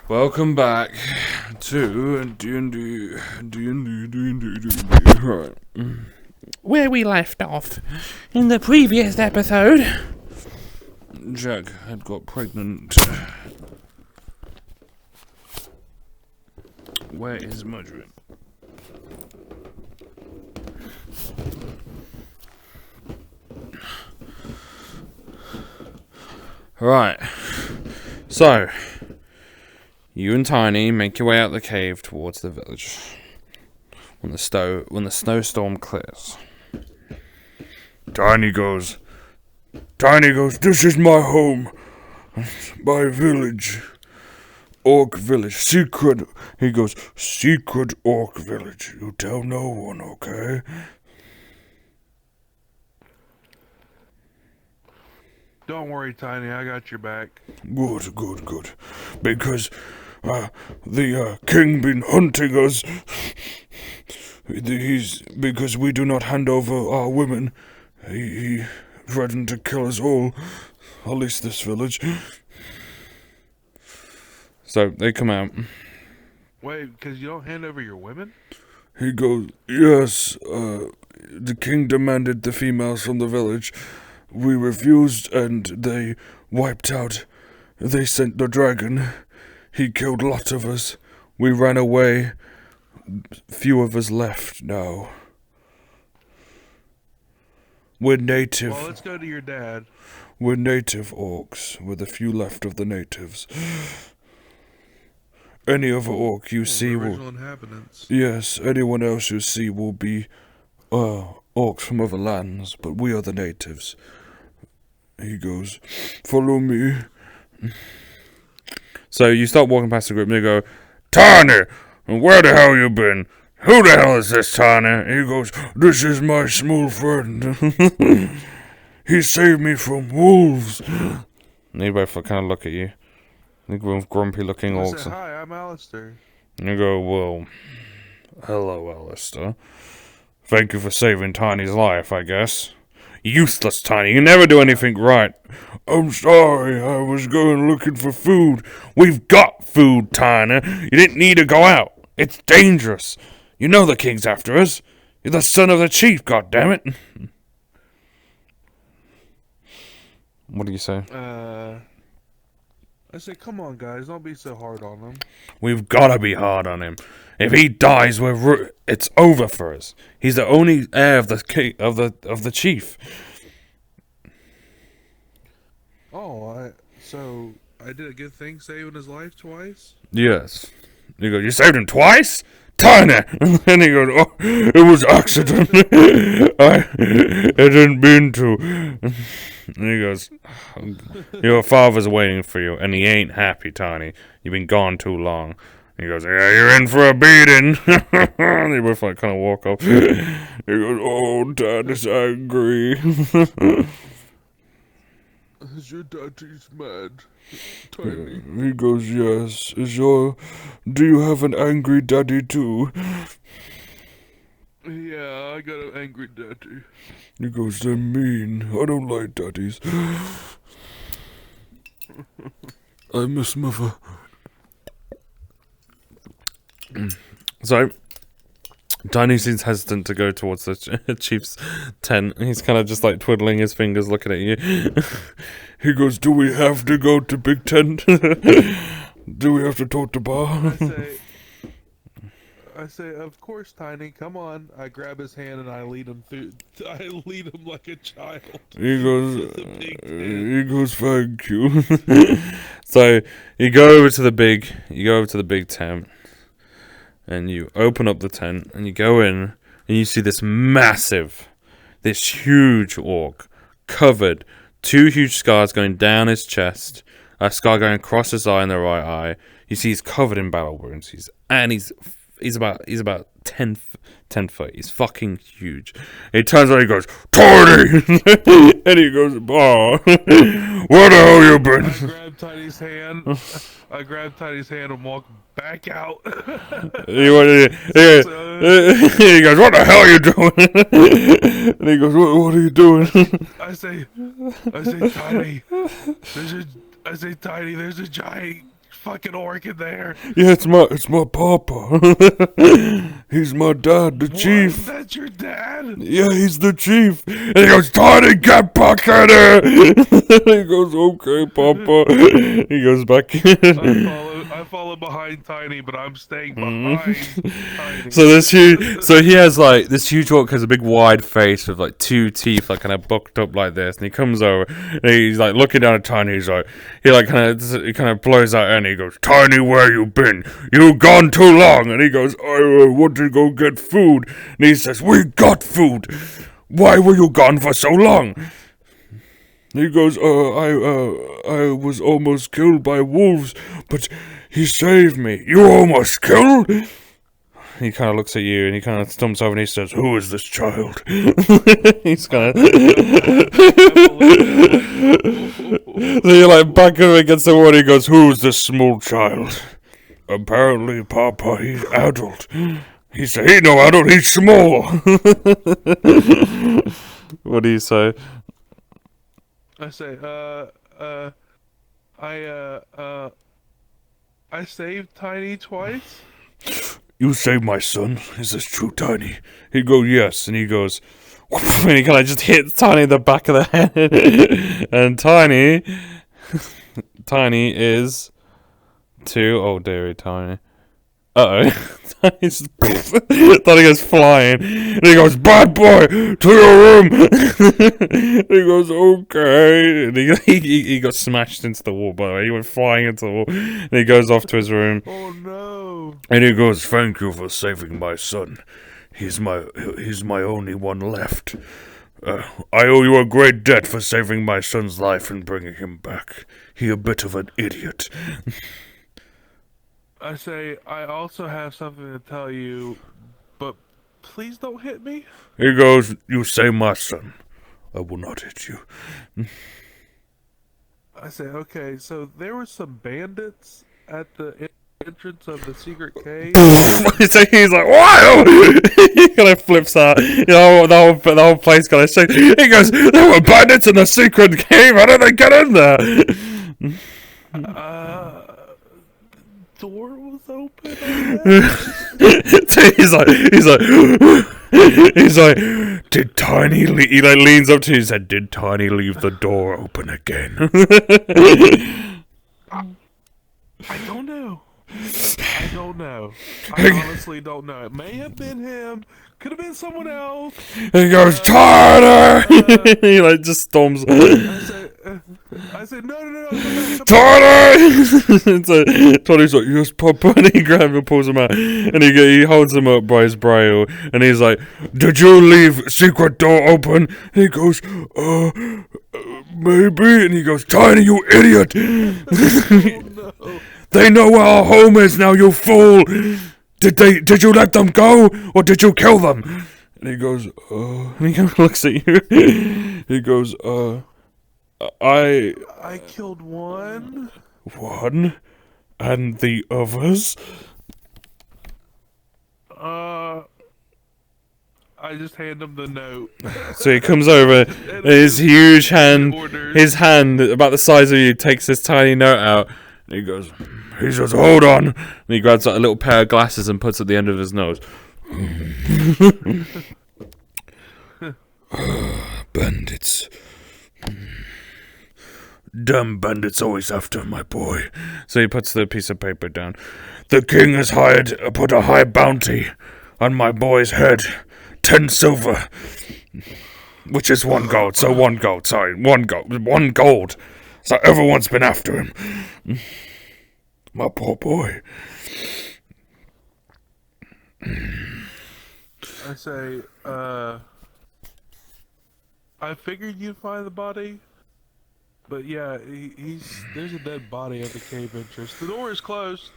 Welcome back to D&D. Right. Where we left off in the previous episode. Jack had got pregnant. Where is Mudrin? Right. So, you and Tiny make your way out the cave towards the village. When the snowstorm clears. Tiny goes, this is my home. My village. Orc village. Secret orc village. You tell no one, okay? Don't worry, Tiny, I got your back. Good. Because the king been hunting us. Because we do not hand over our women. He threatened to kill us all. At least this village. So they come out. Wait, because you don't hand over your women? He goes, yes, the king demanded the females from the village. We refused and they wiped out. They sent the dragon. He killed lots of us. We ran away. Few of us left now. We're native. Well, let's go to your dad. We're native orcs, with a few left of the natives. Any other orc you see original will... inhabitants. Yes, anyone else you see will be orcs from other lands, but we are the natives. He goes, follow me. So you start walking past the group and they go, Tiny, where the hell you been? Who the hell is this Tiny? He goes, this is my small friend. He saved me from wolves. And they both kind of look at you. The grumpy looking orcs. Say, hi, I'm Alistair. And you go, well, hello, Alistair. Thank you for saving Tiny's life, I guess. Useless, Tiny. You never do anything right. I'm sorry. I was going looking for food. We've got food, Tiny. You didn't need to go out. It's dangerous. You know the king's after us. You're the son of the chief, goddammit. What do you say? I say, come on, guys. Don't be so hard on him. We've gotta be hard on him. If he dies, it's over for us. He's the only heir of the king, of the chief. Oh, so I did a good thing saving his life twice? Yes. You go, you saved him twice? Tiny! And he goes, oh, it was accident. I didn't mean to. And he goes, your father's waiting for you, and he ain't happy, Tiny. You've been gone too long. He goes, yeah, you're in for a beating. And they both kind of walk up. He goes, oh, Dad is angry. Is your daddy's mad, Tiny? He goes, yes. Do you have an angry daddy too? Yeah, I got an angry daddy. He goes, they're mean. I don't like daddies. I miss mother. So, Tiny seems hesitant to go towards the chief's tent. He's kind of just like twiddling his fingers looking at you. He goes, do we have to go to Big Tent? Do we have to talk to Bar? I say, of course, Tiny, come on. I grab his hand and I lead him through. I lead him like a child. He goes, thank you. So, you go over to the big tent. And you open up the tent, and you go in, and you see this huge orc, covered, 2 huge scars going down his chest, a scar going across his eye and the right eye. You see he's covered in battle wounds. He's about 10 foot. He's fucking huge. He turns around and he goes, Tiny! And he goes, Bah, where the hell you been? I grab Tiny's hand and walk back out. He goes, what the hell are you doing? And he goes, what are you doing? I say, Tiny, there's a giant fucking orc in there. Yeah, it's my papa. He's my dad, the chief. What? That's your dad? Yeah, he's the chief. And he goes, Tiny, get back in here. He goes, okay, Papa. He goes back in. I follow behind Tiny, but I'm staying behind Tiny. So he has like this huge orc has a big wide face with like two teeth like kind of bucked up like this, and he comes over and he's like looking down at Tiny. He's like he kind of blows out and he goes, Tiny, where you been? You gone too long. And he goes, I want to go get food. And he says, we got food. Why were you gone for so long? He goes, I was almost killed by wolves, but he saved me. You almost killed? He kind of looks at you and he kind of stumps over and he says, who is this child? He's kind of... So you're like back up against the wall and he goes, who's this small child? Apparently, Papa, he's adult. He said, he no adult, he's small. What do you say? I say, I saved Tiny twice. You saved my son? Is this true, Tiny? He'd go, yes. And he goes, and he kind of just hits Tiny in the back of the head. And Tiny is oh dearie, Tiny. Uh-oh. Tiny goes flying. And he goes, bad boy, to your room. And he goes, okay. And he got smashed into the wall, by the way. He went flying into the wall. And he goes off to his room. Oh no. And he goes, thank you for saving my son. He's my only one left. I owe you a great debt for saving my son's life and bringing him back. He a bit of an idiot. I say, I also have something to tell you, but please don't hit me. He goes, you save my son. I will not hit you. I say, okay, so there were some bandits at the entrance of the secret cave. So he's like, wow! He kind of flips out. You know, the whole place kind of shakes. He goes, there were bandits in the secret cave. How did they get in there? Door was open. So he's like, did Tiny leave? He like leans up to you and said, did Tiny leave the door open again? I don't know. I honestly don't know. It may have been him. Could have been someone else. He goes, Tiny! He like just storms. I said, no. Tiny! So Tony's like, yes, Papa. And he grabs him and pulls him out. And he holds him up by his bridle. And he's like, did you leave secret door open? And he goes, maybe. And he goes, Tiny, you idiot! No. They know where our home is now, you fool! Did you let them go? Or did you kill them? And he goes, and he kind of looks at you. He goes, I killed one. One? And the others? I just hand him the note. So he comes over, and his huge hand, his hand about the size of you, takes this tiny note out, and he says, hold on. And he grabs like a little pair of glasses and puts it at the end of his nose. Bandits. Dumb bandits always after my boy. So he puts the piece of paper down. The king has put a high bounty on my boy's head. 10 silver. Which is 1 gold. So 1 gold. Sorry, 1 gold. 1 gold. So everyone's been after him. My poor boy. I say, I figured you'd find the body. But yeah, there's a dead body at the cave entrance. The door is closed.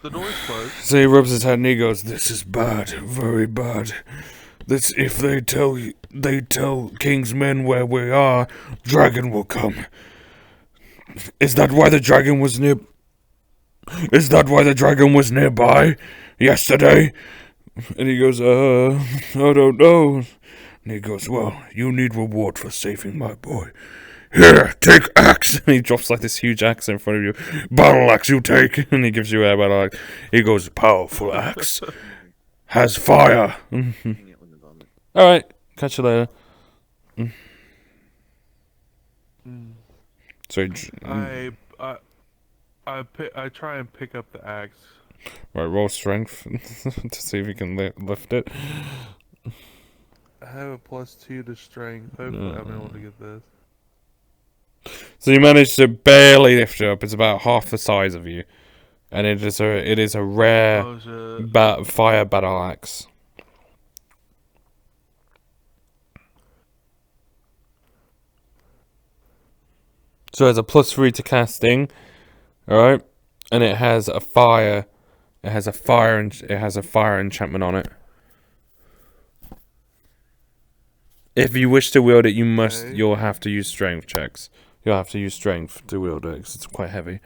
So he rubs his head and he goes, this is bad. Very bad. This, if they tell King's men where we are, dragon will come. Is that why the dragon was nearby yesterday? And he goes, I don't know. And he goes, well, you need reward for saving my boy. Here, take axe. And he drops like this huge axe in front of you. Battle axe, you take. And he gives you a battle axe. He goes, powerful axe. Has fire. Alright, catch you later. So I try and pick up the axe. right, roll strength to see if you can lift it. I have a +2 to strength. Hopefully I'm able to get this. So you manage to barely lift it up. It's about half the size of you, and it is a rare Oh, shit. fire battle axe. So it has a +3 to casting, all right, and it has a fire. It has a fire enchantment on it. If you wish to wield it, you'll have to use strength checks. You'll have to use strength to wield it because it's quite heavy.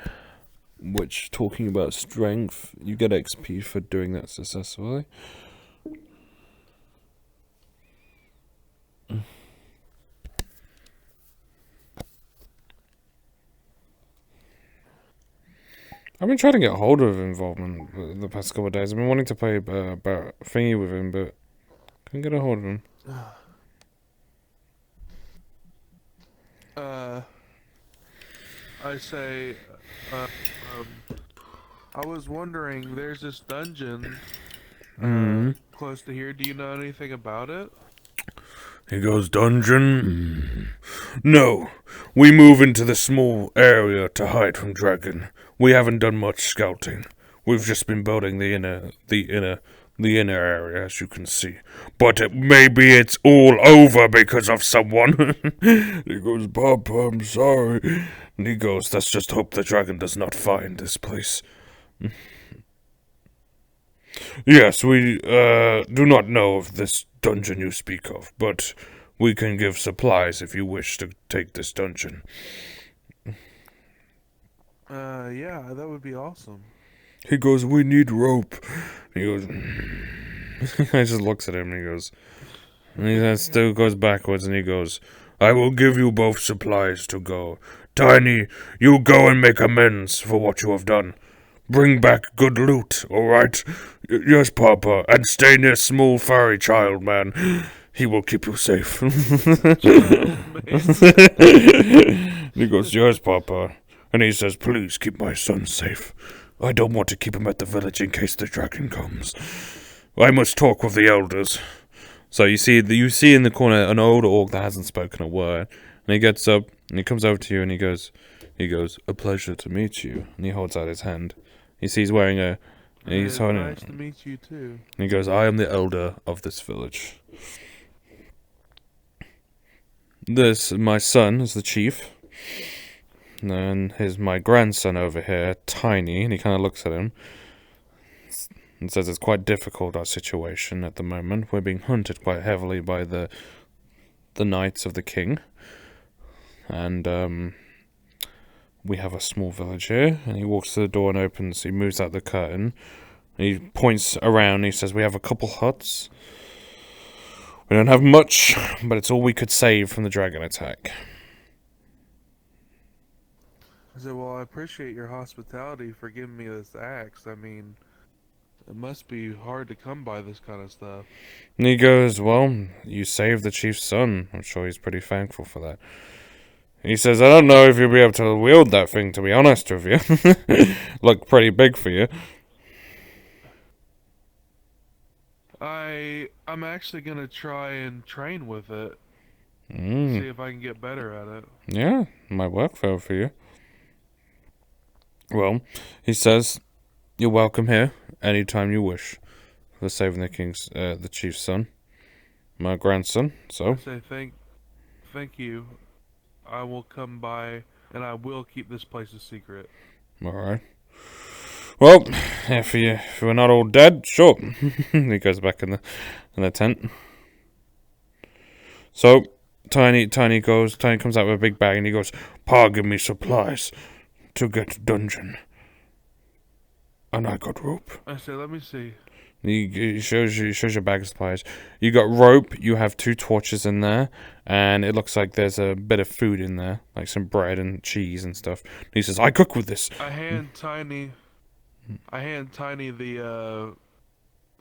Which, talking about strength, you get XP for doing that successfully. I've been trying to get hold of involvement the past couple of days. I've been wanting to play about thingy with him, but couldn't get a hold of him. I say, I was wondering, there's this dungeon close to here. Do you know anything about it? He goes, dungeon? No, we move into the small area to hide from dragon. We haven't done much scouting. We've just been building the inner area, as you can see. But maybe it's all over because of someone. He goes, Papa, I'm sorry. And he goes, let's just hope the dragon does not find this place. Yes, we do not know of this dungeon you speak of, but we can give supplies if you wish to take this dungeon. Yeah, that would be awesome. He goes, we need rope. He goes, I just looks at him and he goes, and he still goes backwards and he goes, I will give you both supplies to go. Tiny, you go and make amends for what you have done. Bring back good loot, alright? Yes, Papa, and stay near small furry child, man. He will keep you safe. He goes, yes, Papa. And he says, please keep my son safe. I don't want to keep him at the village in case the dragon comes. I must talk with the elders. So you see in the corner an old orc that hasn't spoken a word. And he gets up and he comes over to you and he goes, a pleasure to meet you. And he holds out his hand. You see he's wearing he's holding nice to meet you too. And he goes, I am the elder of this village. My son is the chief. And my grandson over here, Tiny, and he kind of looks at him and says it's quite difficult, our situation at the moment. We're being hunted quite heavily by the knights of the king. And we have a small village here. And he walks to the door and he moves out the curtain. And he points around and he says, we have a couple huts. We don't have much, but it's all we could save from the dragon attack. I said, well, I appreciate your hospitality for giving me this axe. I mean, it must be hard to come by this kind of stuff. And he goes, well, you saved the chief's son. I'm sure he's pretty thankful for that. He says, I don't know if you'll be able to wield that thing, to be honest with you. Look pretty big for you. I'm actually going to try and train with it. See if I can get better at it. Yeah, might work well for you. Well, he says, you're welcome here anytime you wish for saving the chief's son, my grandson. So I say thank you. I will come by and I will keep this place a secret. All right. Well, if we're not all dead, sure. He goes back in the tent. So Tiny comes out with a big bag and he goes, Pa, give me supplies to get dungeon. And I got rope. I said, let me see. He shows your bag of supplies. You got rope. You have 2 torches in there, and it looks like there's a bit of food in there, like some bread and cheese and stuff. And he says, "I cook with this." I hand Tiny the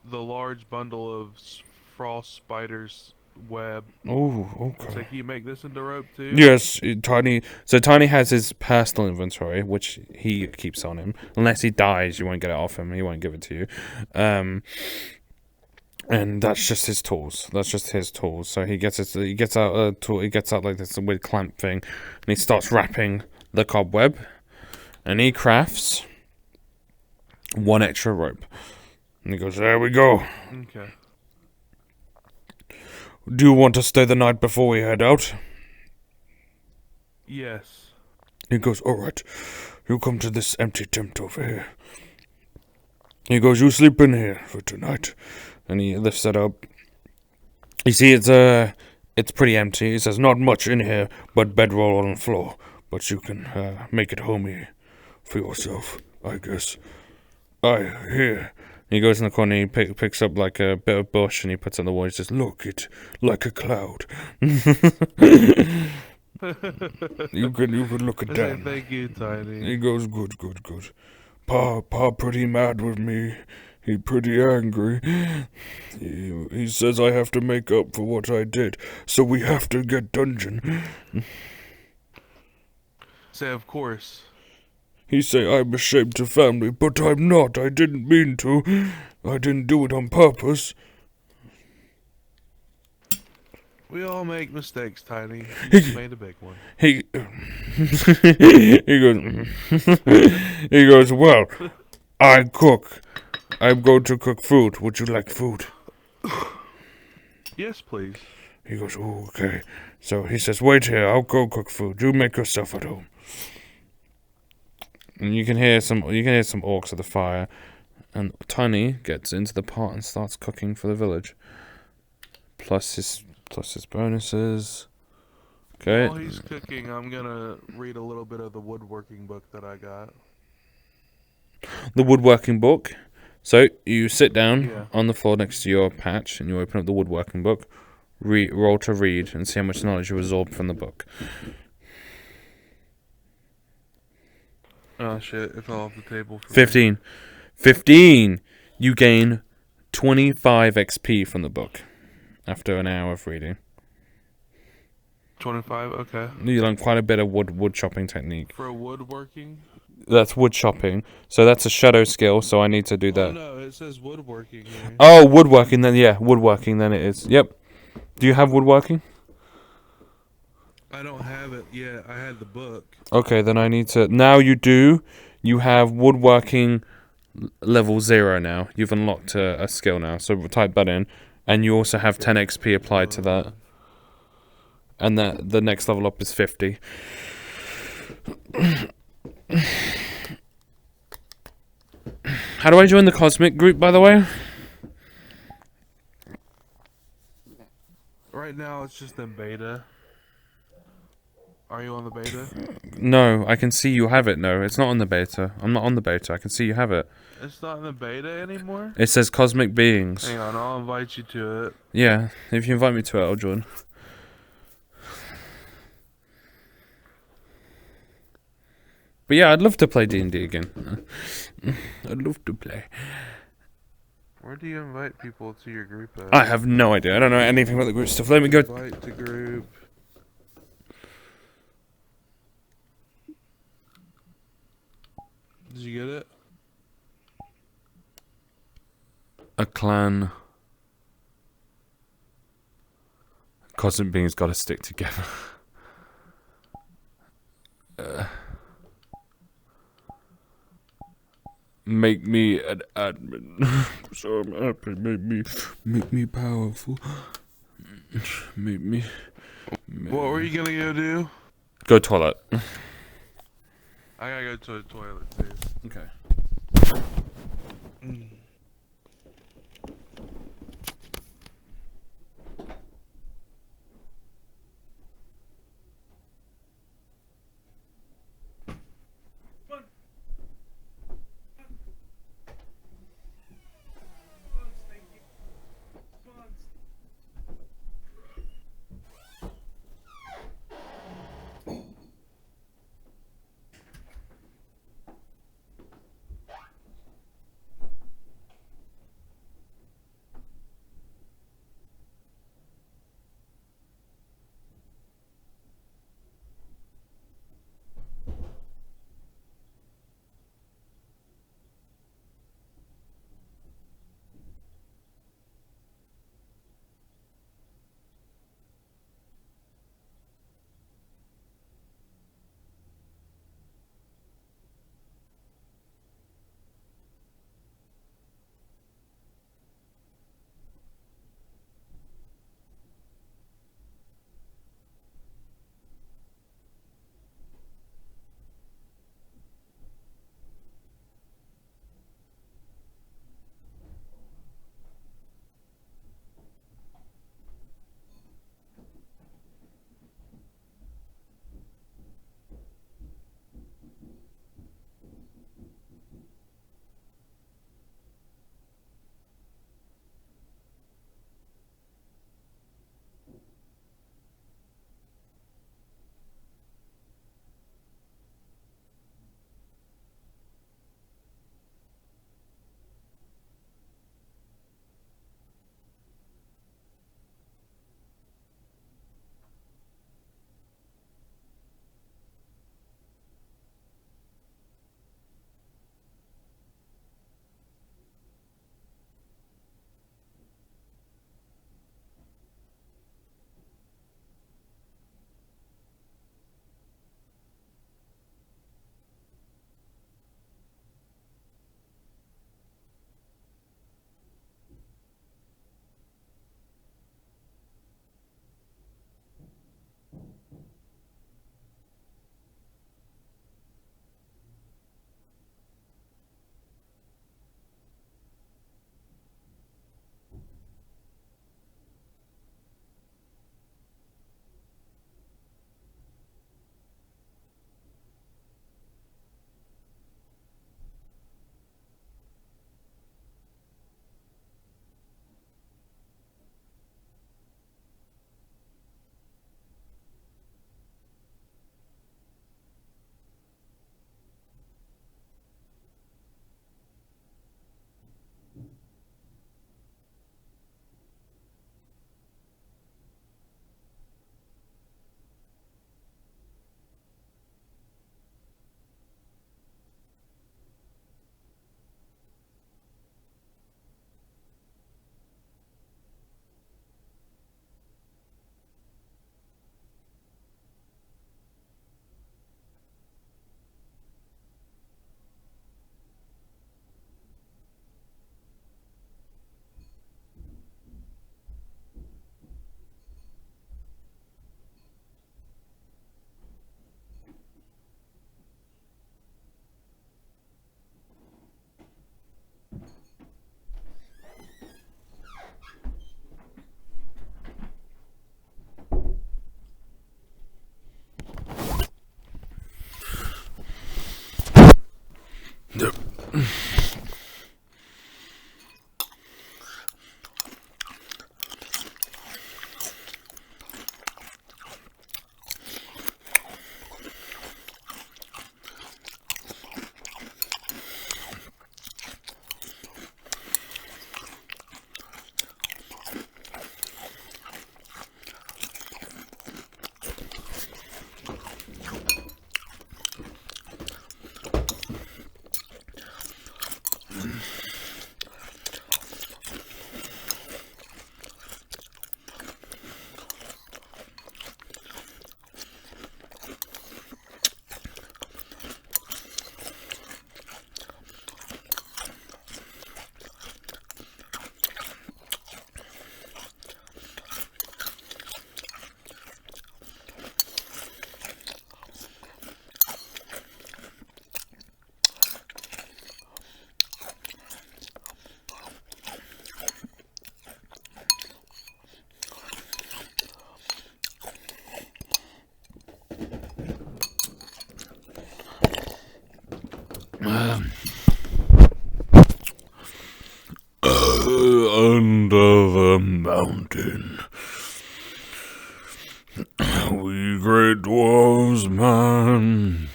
large bundle of frost spiders web. Oh, So okay. can you make this into rope too? Yes, Tiny. So Tiny has his personal inventory, which he keeps on him. Unless he dies, you won't get it off him. He won't give it to you. And that's just his tools. That's just his tools. So he gets it. He gets out a tool. He gets out like this weird clamp thing, and he starts wrapping the cobweb, and he crafts 1 extra rope. And he goes, "There we go. Okay. Do you want to stay the night before we head out?" Yes. He goes, "All right. You come to this empty tent over here." He goes, "You sleep in here for tonight." And he lifts it up. You see, it's pretty empty. He says, "Not much in here, but bedroll on the floor. But you can make it homey for yourself, I guess." Here." He goes in the corner. He picks up like a bit of bush and he puts it on the wall. He says, "Look, it like a cloud." You can look it down. Thank you, Tiny. He goes, "Good, good, good. Pa pretty mad with me. He pretty angry. He says I have to make up for what I did, so we have to get dungeon." Say, of course. He say I'm ashamed to family, but I'm not. I didn't mean to. I didn't do it on purpose. We all make mistakes, Tiny. You just made a big one. He he goes he goes, "Well, I cook. I'm going to cook food. Would you like food?" Yes, please. He goes, "Oh, okay." So he says, "Wait here. I'll go cook food. You make yourself at home." And you can hear some orcs at the fire, and Tiny gets into the pot and starts cooking for the village. Plus his bonuses. Okay. While he's cooking, I'm gonna read a little bit of the woodworking book that I got. The woodworking book. So you sit down Yeah. on the floor next to your patch and you open up the woodworking book, roll to read, and see how much knowledge you absorb from the book. Oh shit, it fell off the table for me. 15. 15! You gain 25 XP from the book after an hour of reading. 25, okay. You learn quite a bit of wood chopping technique. For woodworking? That's wood chopping. So that's a shadow skill, so I need to do Oh that. no, it says woodworking here. Oh, woodworking then, yeah, woodworking then it is. Yep. Do you have woodworking? I don't have it yet. I had the book. Okay, then I need to... Now you do. You have woodworking level 0 now. You've unlocked a skill now, so type that in. And you also have 10 XP applied to that. And the next level up is 50. How do I join the Cosmic group, by the way? Right now it's just in beta. Are you on the beta? No, I can see you have it. No, it's not on the beta. I'm not on the beta. I can see you have it. It's not in the beta anymore? It says Cosmic Beings. Hang on, I'll invite you to it. Yeah, if you invite me to it, I'll join. But yeah, I'd love to play D&D again. I'd love to play. Where do you invite people to your group at? I have no idea. I don't know anything about the group stuff. Let me go. Invite to group. Did you get it? A clan. Cosmic Beings got to stick together. Make me an admin. So I'm happy. Make me powerful. Make me. What were you gonna go do? Go toilet. I gotta go to the toilet too. Okay. under the mountain. We great dwarves, man.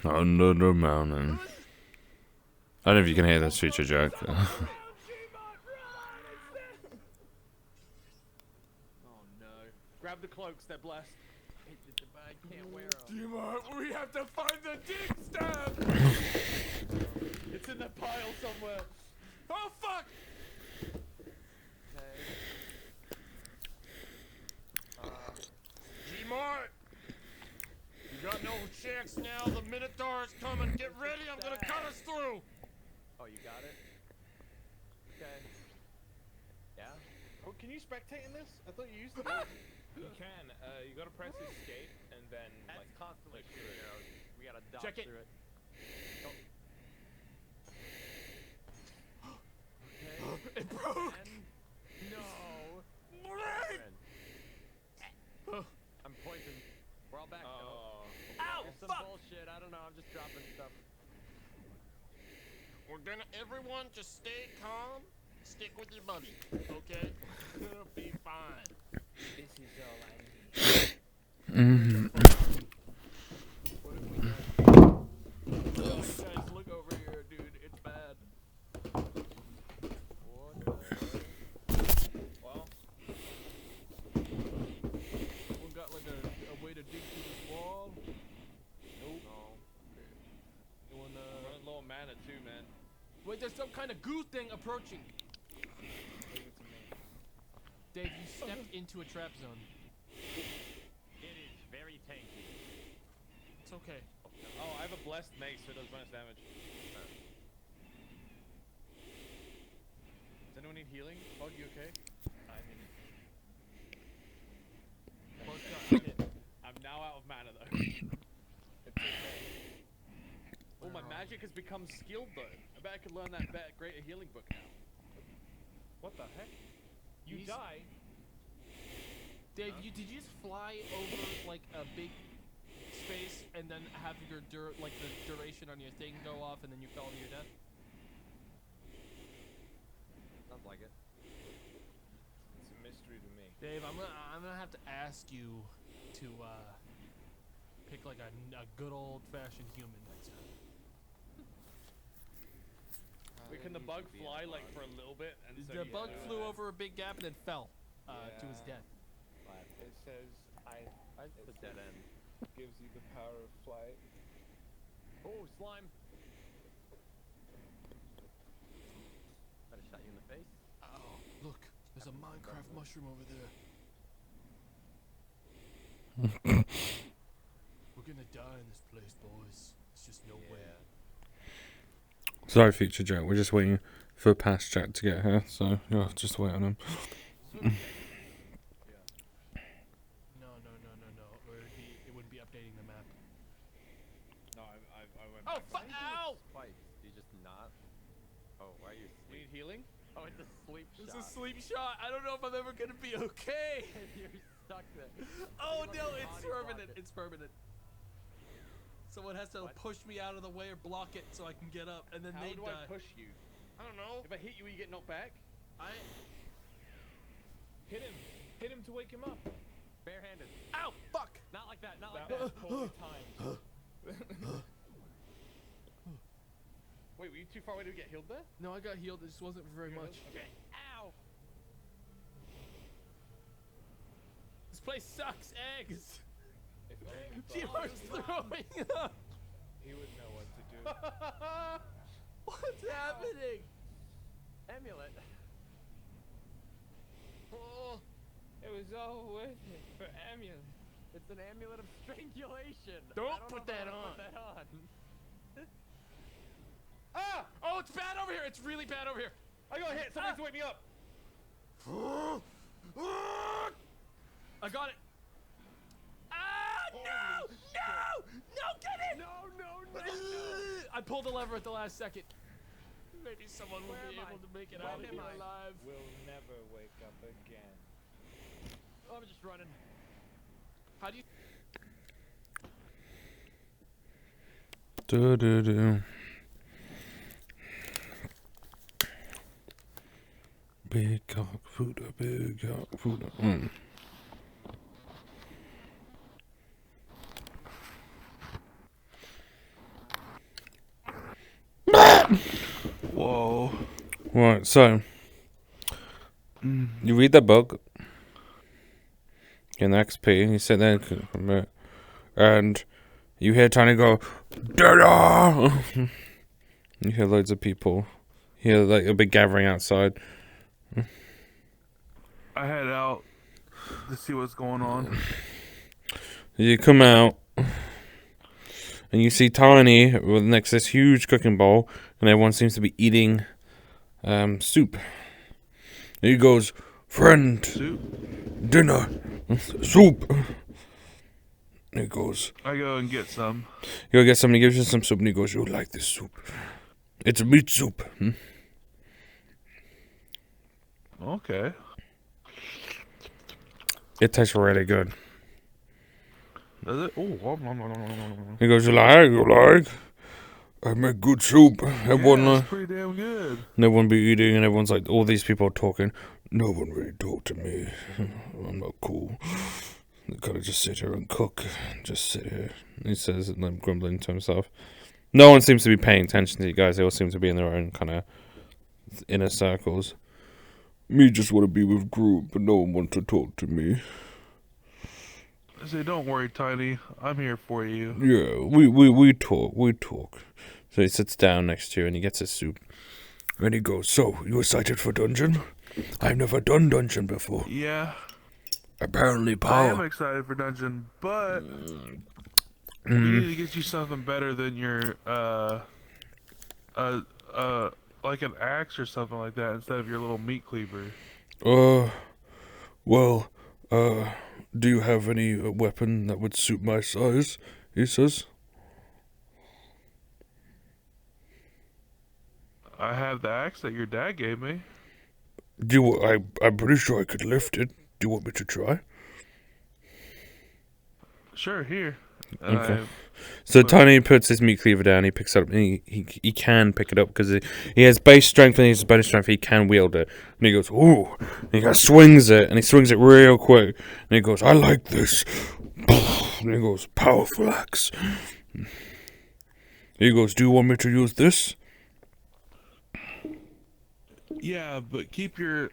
Under the mountain. I don't know if you can hear this feature joke. Oh no. Grab the cloaks, they're blessed. I can't wear them. We have to find the dig stab! It's in the pile somewhere. Oh fuck! Okay. G-Mart! You got no checks now, the Minotaur's coming. Get ready, I'm gonna cut us through! Oh, you got it? Okay. Yeah? Oh, can you spectate in this? I thought you used to. You can. You gotta press escape and then That's constantly shooting arrows. We gotta dodge Check it. through it. Okay. It broke! No! I'm poisoned. We're all back though. Ow! It's some bullshit. I don't know. I'm just dropping stuff. We're gonna everyone just stay calm. Stick with your buddy. Okay? It'll be fine. This is all I need. What have we got? Guys, look over here, dude. It's bad. What the fuck? Well, we got like a way to dig through this wall. Nope. No. You wanna running low on mana too, man. wait? There's some kind of goo thing approaching. Leave it to me. Dave, you stepped into a trap zone. It is very tanky. It's okay. Oh, I have a blessed mace, so it does bonus damage. Does anyone need healing? Bug, you okay? I mean, Bug got hit. I'm now out of mana though. It's okay. Oh, my magic has become skilled though. I bet I could learn that greater healing book now. What the heck? You He's- die? Dave, did you just fly over like a big space and then have your the duration on your thing go off and then you fell to your death? Sounds like it. It's a mystery to me. Dave, I'm gonna have to ask you to pick like a good old-fashioned human next time. Wait, can the bug fly like for a little bit? And so The you bug know flew that? over a big gap and then fell to his death. It says It's a dead end. gives you the power of flight. Oh, slime! Better shot you in the face. Oh, look, there's a Minecraft mushroom over there. We're gonna die in this place, boys. It's just no way. Sorry, feature joke. We're just waiting for past Jack to get here, so you'll have to just wait on him. No. It wouldn't be updating the map. No, I went Oh, back. ow! Spikes. Do you just not? Oh, why are you You asleep? need healing? Oh, it's a sleep It's shot. a sleep shot. I don't know if I'm ever gonna be okay. You're stuck there. Oh Like no, your it's body permanent. blocked it. It's permanent. Someone has to push me out of the way or block it so I can get up, and then How they do die. I push you? I don't know. If I hit you, will you get knocked back? I. Hit him. Hit him to wake him up. Barehanded. Ow! Fuck! Not like that. Not like That that. was poorly timed. Wait, were you too far away to get healed there? No, I got healed. It just wasn't for very You're much. healed? Okay. Ow! This place sucks. Eggs. If only G-Mar's throwing up. he would know what to do. What's happening? Amulet. Oh, it was all worth it for Amulet. It's an amulet of strangulation. Don't I don't put know if that I wanna on. Put that on. Ah! Oh, it's bad over here. It's really bad over here. I got hit. Somebody to wake me up. I got it. Ah! No! No! No! Get it! No. I pulled the lever at the last second. Maybe someone will Where be am I? able to make it Where out of am here I? alive. We'll never wake up again. Oh, I'm just running. How do you? Do-do-do. Big cock food, big cock food. Whoa. Right, so you read the book, get an XP, and you sit there, and you hear Tiny go, "Dada!" You hear loads of people. You hear like a big gathering outside. I head out to see what's going on. You come out, and you see Tiny with next to this huge cooking bowl, and everyone seems to be eating soup. And he goes, "Friend, Soup? dinner, soup." And he goes, I go and get some. "You go get somebody gives you some soup," and he goes, "You like this soup? It's meat soup." Okay. It tastes really good. Does it? Oh, He goes, "You like? I make good soup." Everyone, yeah, it's pretty damn good. and everyone be eating, and everyone's like, all these people are talking. No one really talk to me. I'm not cool. They gotta just sit here and cook. Just sit here. He says, and then grumbling to himself. No one seems to be paying attention to you guys. They all seem to be in their own kind of inner circles. Me just want to be with group, but no one wants to talk to me. I say, don't worry, Tiny. I'm here for you. Yeah, we talk. So he sits down next to you and he gets his soup. And he goes, "So, you excited for dungeon? I've never done dungeon before. Yeah, Apparently, I am Paul." excited for dungeon, but we need to get you something better than your like an axe or something like that instead of your little meat cleaver. Well, do you have any weapon that would suit my size? He says. I have the axe that your dad gave me. I'm pretty sure I could lift it. Do you want me to try? Sure, here. And Okay. So But- Tiny puts his meat cleaver down. He picks it up. And he can pick it up because he has base strength and he has bonus strength. He can wield it. And he goes, "Ooh!" And he goes, swings it, and he swings it real quick. And he goes, "I like this." And he goes, "Powerful axe." He goes, "Do you want me to use this?" Yeah, but keep your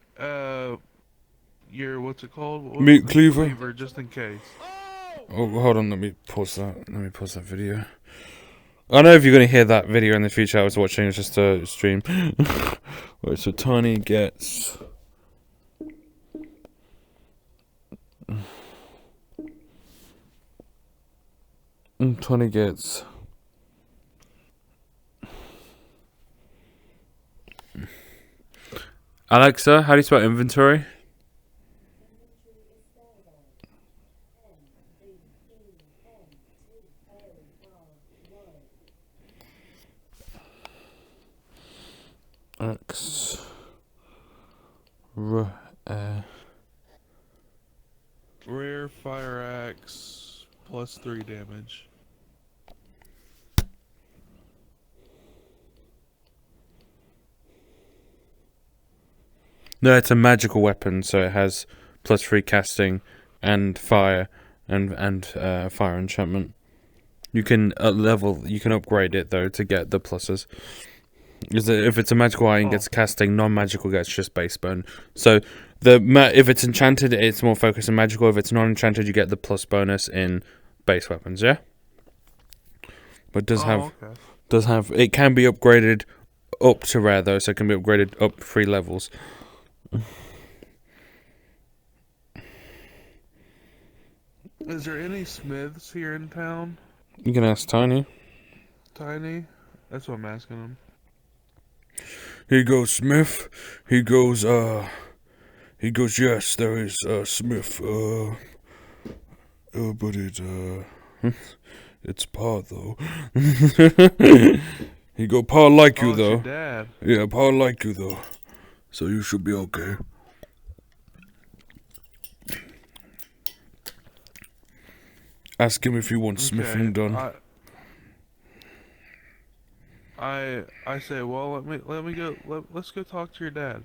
what's it called? What Meat was it? cleaver? just in case. Oh, hold on. Let me pause that. Let me pause that video. I know if you're gonna hear that video in the future. I was watching. It's just a stream. Wait, so Tiny gets. Tiny gets. Alexa, how do you spell inventory? X. Rare fire axe plus 3 damage. No, it's a magical weapon, so it has +3 casting and fire and fire enchantment. You can you can upgrade it though to get the pluses. Because if it's a magical item, it gets casting. Non-magical gets just base burn. So if it's enchanted, it's more focused on magical. If it's non-enchanted, you get the plus bonus in base weapons. Yeah. But it does have it can be upgraded up to rare though, so it can be upgraded up 3 levels. Is there any smiths here in town? You can ask Tiny. Tiny? That's what I'm asking him. He goes, "Smith." He goes, "Yes, there is a Smith. But it's Pa though." He go, "Pa like you Oh, it's your though." dad. Yeah, Pa like you though. So you should be okay. Ask him if he wants smithing done. I say, well, let me go. Let's go talk to your dad.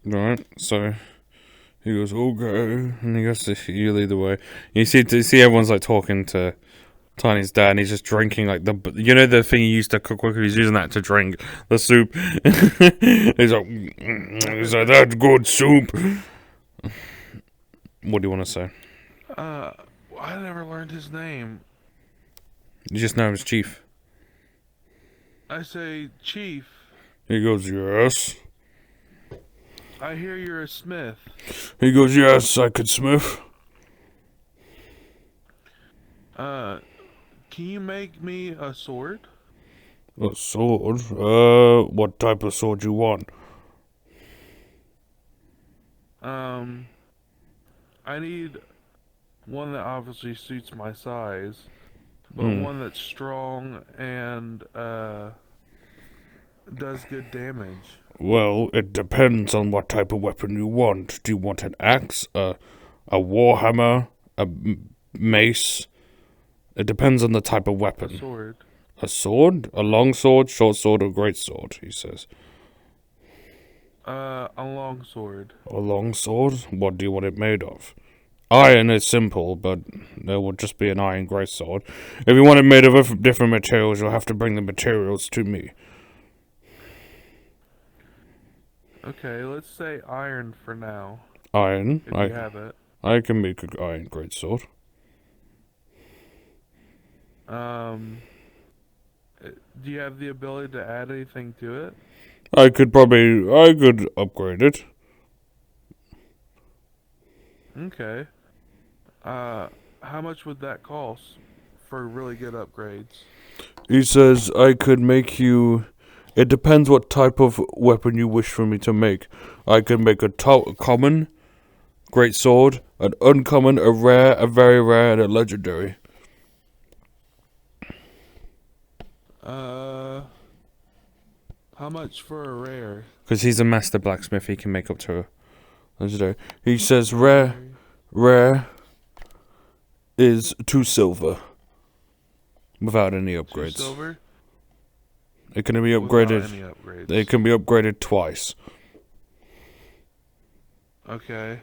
Right, so he goes, okay, and he goes to you lead the way. You see everyone's like talking to Tiny's dad, and he's just drinking like the thing he used to cook with. He's using that to drink the soup. He's like, that's good soup. What do you want to say? I never learned his name. You just know him as Chief. I say, Chief, He goes, yes. I hear you're a smith. He goes, yes, I could smith. Can you make me a sword? A sword? What type of sword you want? I need one that obviously suits my size, but one that's strong and does good damage. Well, it depends on what type of weapon you want. Do you want an axe, a warhammer, a mace? It depends on the type of weapon. Sword. A sword? A long sword, short sword, or great sword, he says. A long sword. A long sword? What do you want it made of? Iron is simple, but there will just be an iron great sword. If you want it made of different materials, you'll have to bring the materials to me. Okay, let's say iron for now. Iron? If you have it. I can make an iron great sword. Do you have the ability to add anything to it? I could upgrade it. Okay. How much would that cost for really good upgrades? He says I could make you... It depends what type of weapon you wish for me to make. I could make a common, great sword, an uncommon, a rare, a very rare, and a legendary. How much for a rare? Because he's a master blacksmith, he can make up to a legendary. He says rare is 2 silver. Without any upgrades. 2 silver? It can be Without upgraded. any upgrades. It can be upgraded twice. Okay.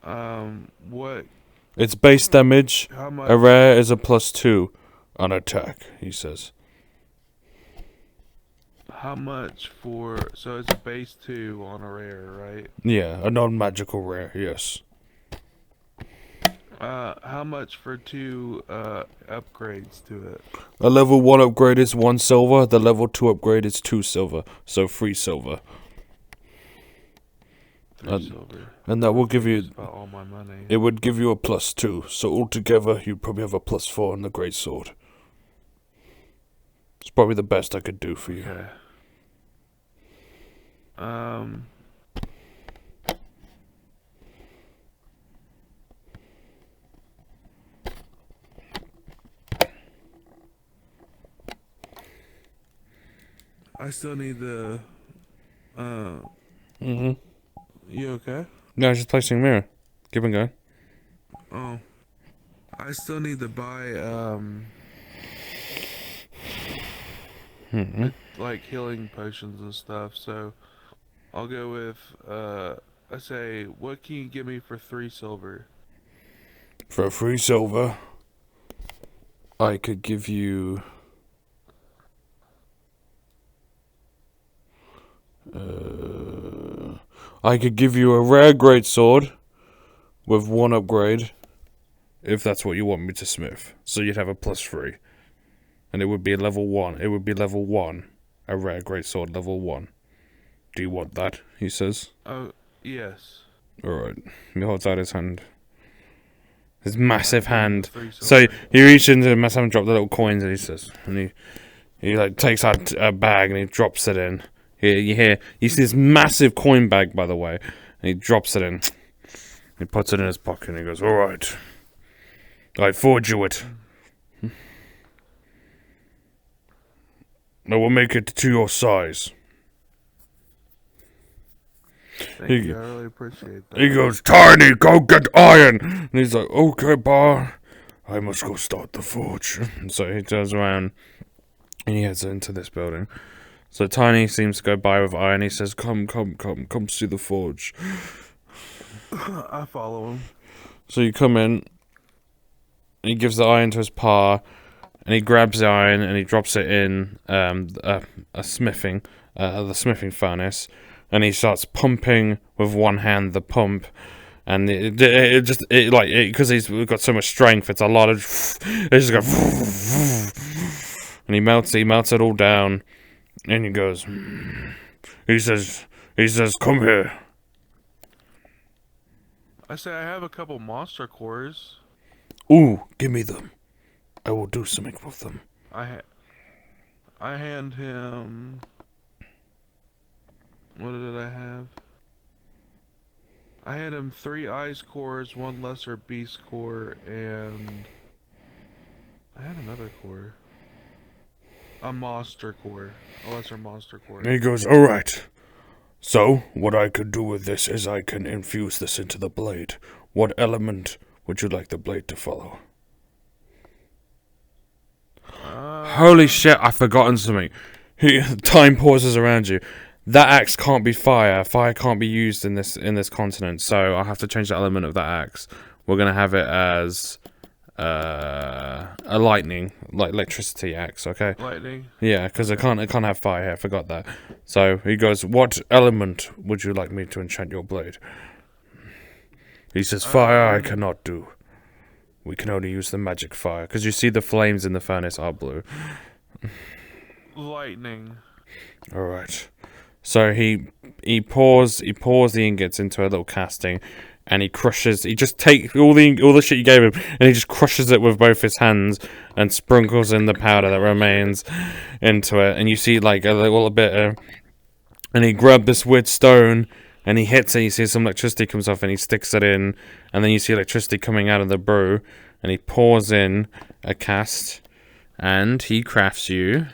What? It's base damage. How much? A rare is a +2 on attack, he says. How much for? So it's a base 2 on a rare, right? Yeah, a non-magical rare, yes. How much for 2 upgrades to it? A level 1 upgrade is 1 silver, the level 2 upgrade is 2 silver, so 3 silver. 3 silver. And that will give That's you, about all my money. it would give you a +2, so altogether you'd probably have a +4 on the great sword. It's probably the best I could do for you. Okay. I still need the. Mm-hmm. You okay? No, just placing a mirror. Keep on going. Oh. I still need to buy, like healing potions and stuff, so I'll go with, I say, what can you give me for 3 silver? For 3 silver, I could give you... I could give you a rare greatsword with 1 upgrade, if that's what you want me to smith. So you'd have a +3. And it would be a level 1. It would be level 1. A rare greatsword, level 1. Do you want that? He says. Oh, yes. Alright. He holds out his hand. His massive hand. 3 So silver. he reaches into the massive and drops the little coins, and he says, and he like takes out a bag and he drops it in. You see this massive coin bag, by the way, and he drops it in. He puts it in his pocket and he goes, alright, I forge you it. I will make it to your size. Thank he- you, I really appreciate that. He goes, Tiny, go get iron! And he's like, okay, bar, I must go start the forge. And so he turns around And he heads into this building. So Tiny seems to go by with Eye, and he says, come see the forge. I follow him. So you come in, and he gives the iron to his pa, and he grabs the iron and he drops it in the smithing furnace, and he starts pumping with one hand the pump, and it just because he's got so much strength, it's a lot of it just goes, and he melts it all down, and he goes, he says, come here. I say I have a couple monster cores. Ooh, give me them. I will do something with them. I hand him. What did I have? I had him 3 ice cores, 1 lesser beast core, and I had another core. A monster core. A lesser monster core. And he goes, alright. So, what I could do with this is I can infuse this into the blade. What element would you like the blade to follow? Holy shit, I've forgotten something. Time pauses around you. That axe can't be fire. Fire can't be used in this continent, so I have to change the element of that axe. We're gonna have it as a lightning, like electricity axe, okay? Lightning. Yeah, because I can't have fire here. I forgot that. So he goes, "What element would you like me to enchant your blade?" He says, "Fire I cannot do. We can only use the magic fire, because you see the flames in the furnace are blue." Lightning. All right. So he pours the ingots into a little casting, and he just takes all the shit you gave him, and he just crushes it with both his hands and sprinkles in the powder that remains into it. And you see like a little bit of, and he grabbed this weird stone and he hits it. You see some electricity comes off, and he sticks it in, and then you see electricity coming out of the brew, and he pours in a cast, and he crafts you.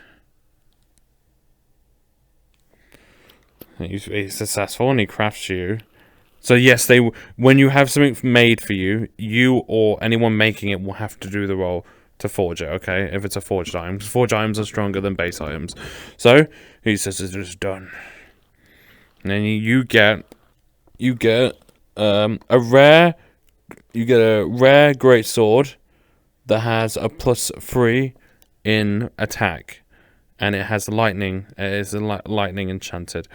He's successful, and he crafts you. So yes, when you have something made for you, you or anyone making it will have to do the role to forge it, okay? If it's a forged item. Because forged items are stronger than base items. So, he says it is done. And then you get a rare great sword that has a +3 in attack. And it has lightning. It is lightning enchanted.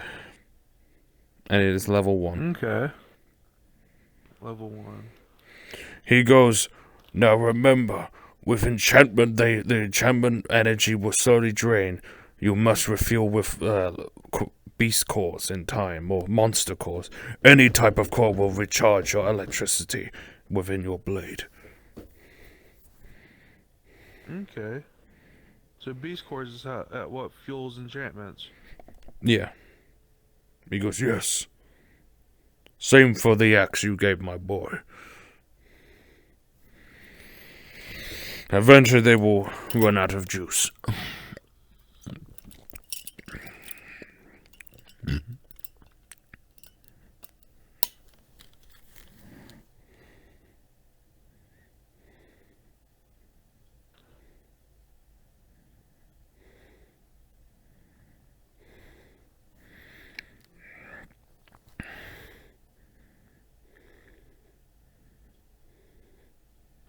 And it is level 1. Okay. Level 1. He goes, now remember, with enchantment, the enchantment energy will slowly drain. You must refuel with beast cores in time, or monster cores. Any type of core will recharge your electricity within your blade. Okay. So beast cores is at what fuels enchantments? Yeah. He goes, yes. Same for the axe you gave my boy. Eventually they will run out of juice.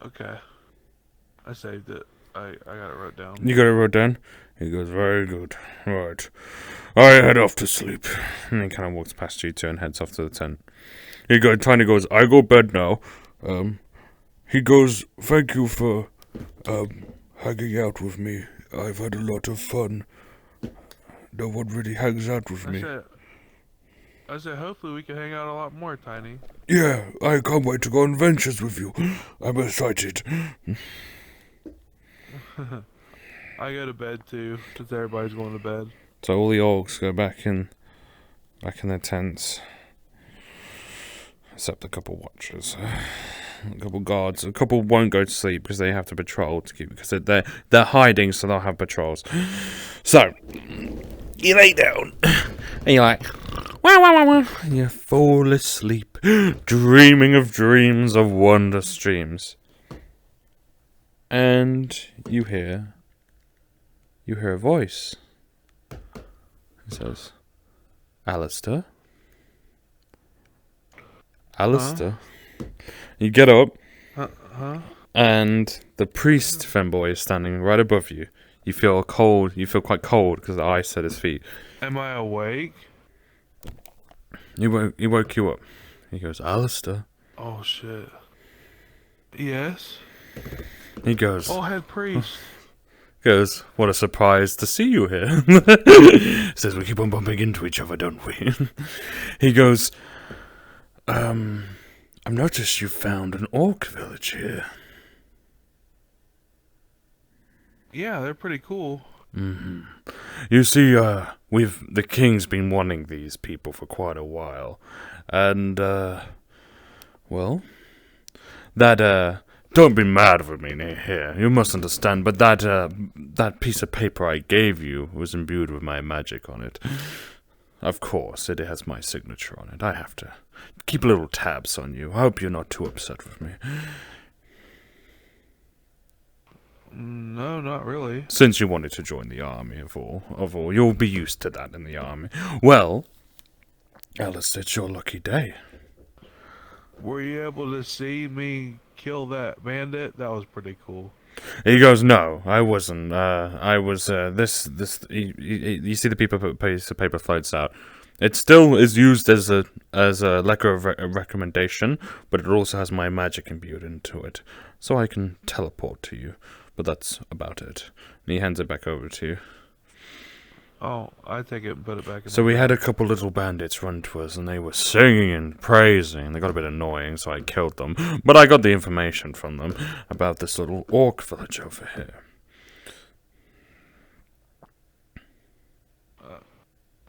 Okay. I saved it. I got it wrote down. You got it wrote down? He goes, very good. Right. I head off to sleep. And he kind of walks past you two and heads off to the tent. Tiny goes, I go bed now. He goes, thank you for hanging out with me. I've had a lot of fun. No one really hangs out with me. I said hopefully we can hang out a lot more, Tiny. Yeah, I can't wait to go on adventures with you. I'm excited. I go to bed too, since everybody's going to bed. So all the orcs go back in their tents. Except a couple watchers. A couple guards. A couple won't go to sleep because they have to patrol because they're hiding, so they'll have patrols. So you lay down and you're like, wah, wah, wah, wah. And you fall asleep, dreaming of dreams of wondrous dreams. And you hear you hear a voice. It says, Alistair? Alistair? You get up, and the priest femboy is standing right above you. You feel cold, you feel quite cold because the ice at his feet. Am I awake? He woke you up. He goes, Alistair? Oh shit. Yes? He goes, Oh, head priest. Goes, what a surprise to see you here. Says we keep on bumping into each other, don't we? He goes, I've noticed you found an orc village here. Yeah, they're pretty cool. You see, the king's been wanting these people for quite a while. And, well, that, don't be mad with me here. You must understand, but that piece of paper I gave you was imbued with my magic on it. Of course, it has my signature on it. I have to keep little tabs on you. I hope you're not too upset with me. No, not really. Since you wanted to join the army, of all, you'll be used to that in the army. Well, Alistair, it's your lucky day. Were you able to see me kill that bandit? That was pretty cool. He goes, no, I wasn't. I was, you see the piece of paper floats out. It still is used as a letter of recommendation, but it also has my magic imbued into it. So I can teleport to you, but that's about it. And he hands it back over to you. Oh, I take it and put it back in So we had a couple little bandits run to us, and they were singing and praising. They got a bit annoying, so I killed them. But I got the information from them about this little orc village over here.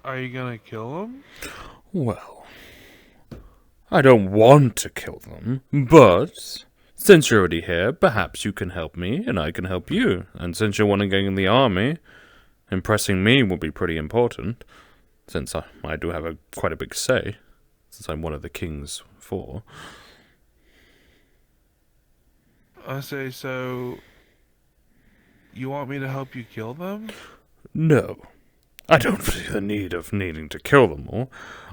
Are you gonna kill him? Well, I don't want to kill them, but since you're already here, perhaps you can help me, and I can help you. And since you're wanting to get in the army, impressing me will be pretty important, since I do have quite a big say, since I'm one of the king's four. I say, so you want me to help you kill them? No, I don't see the need of needing to kill them all.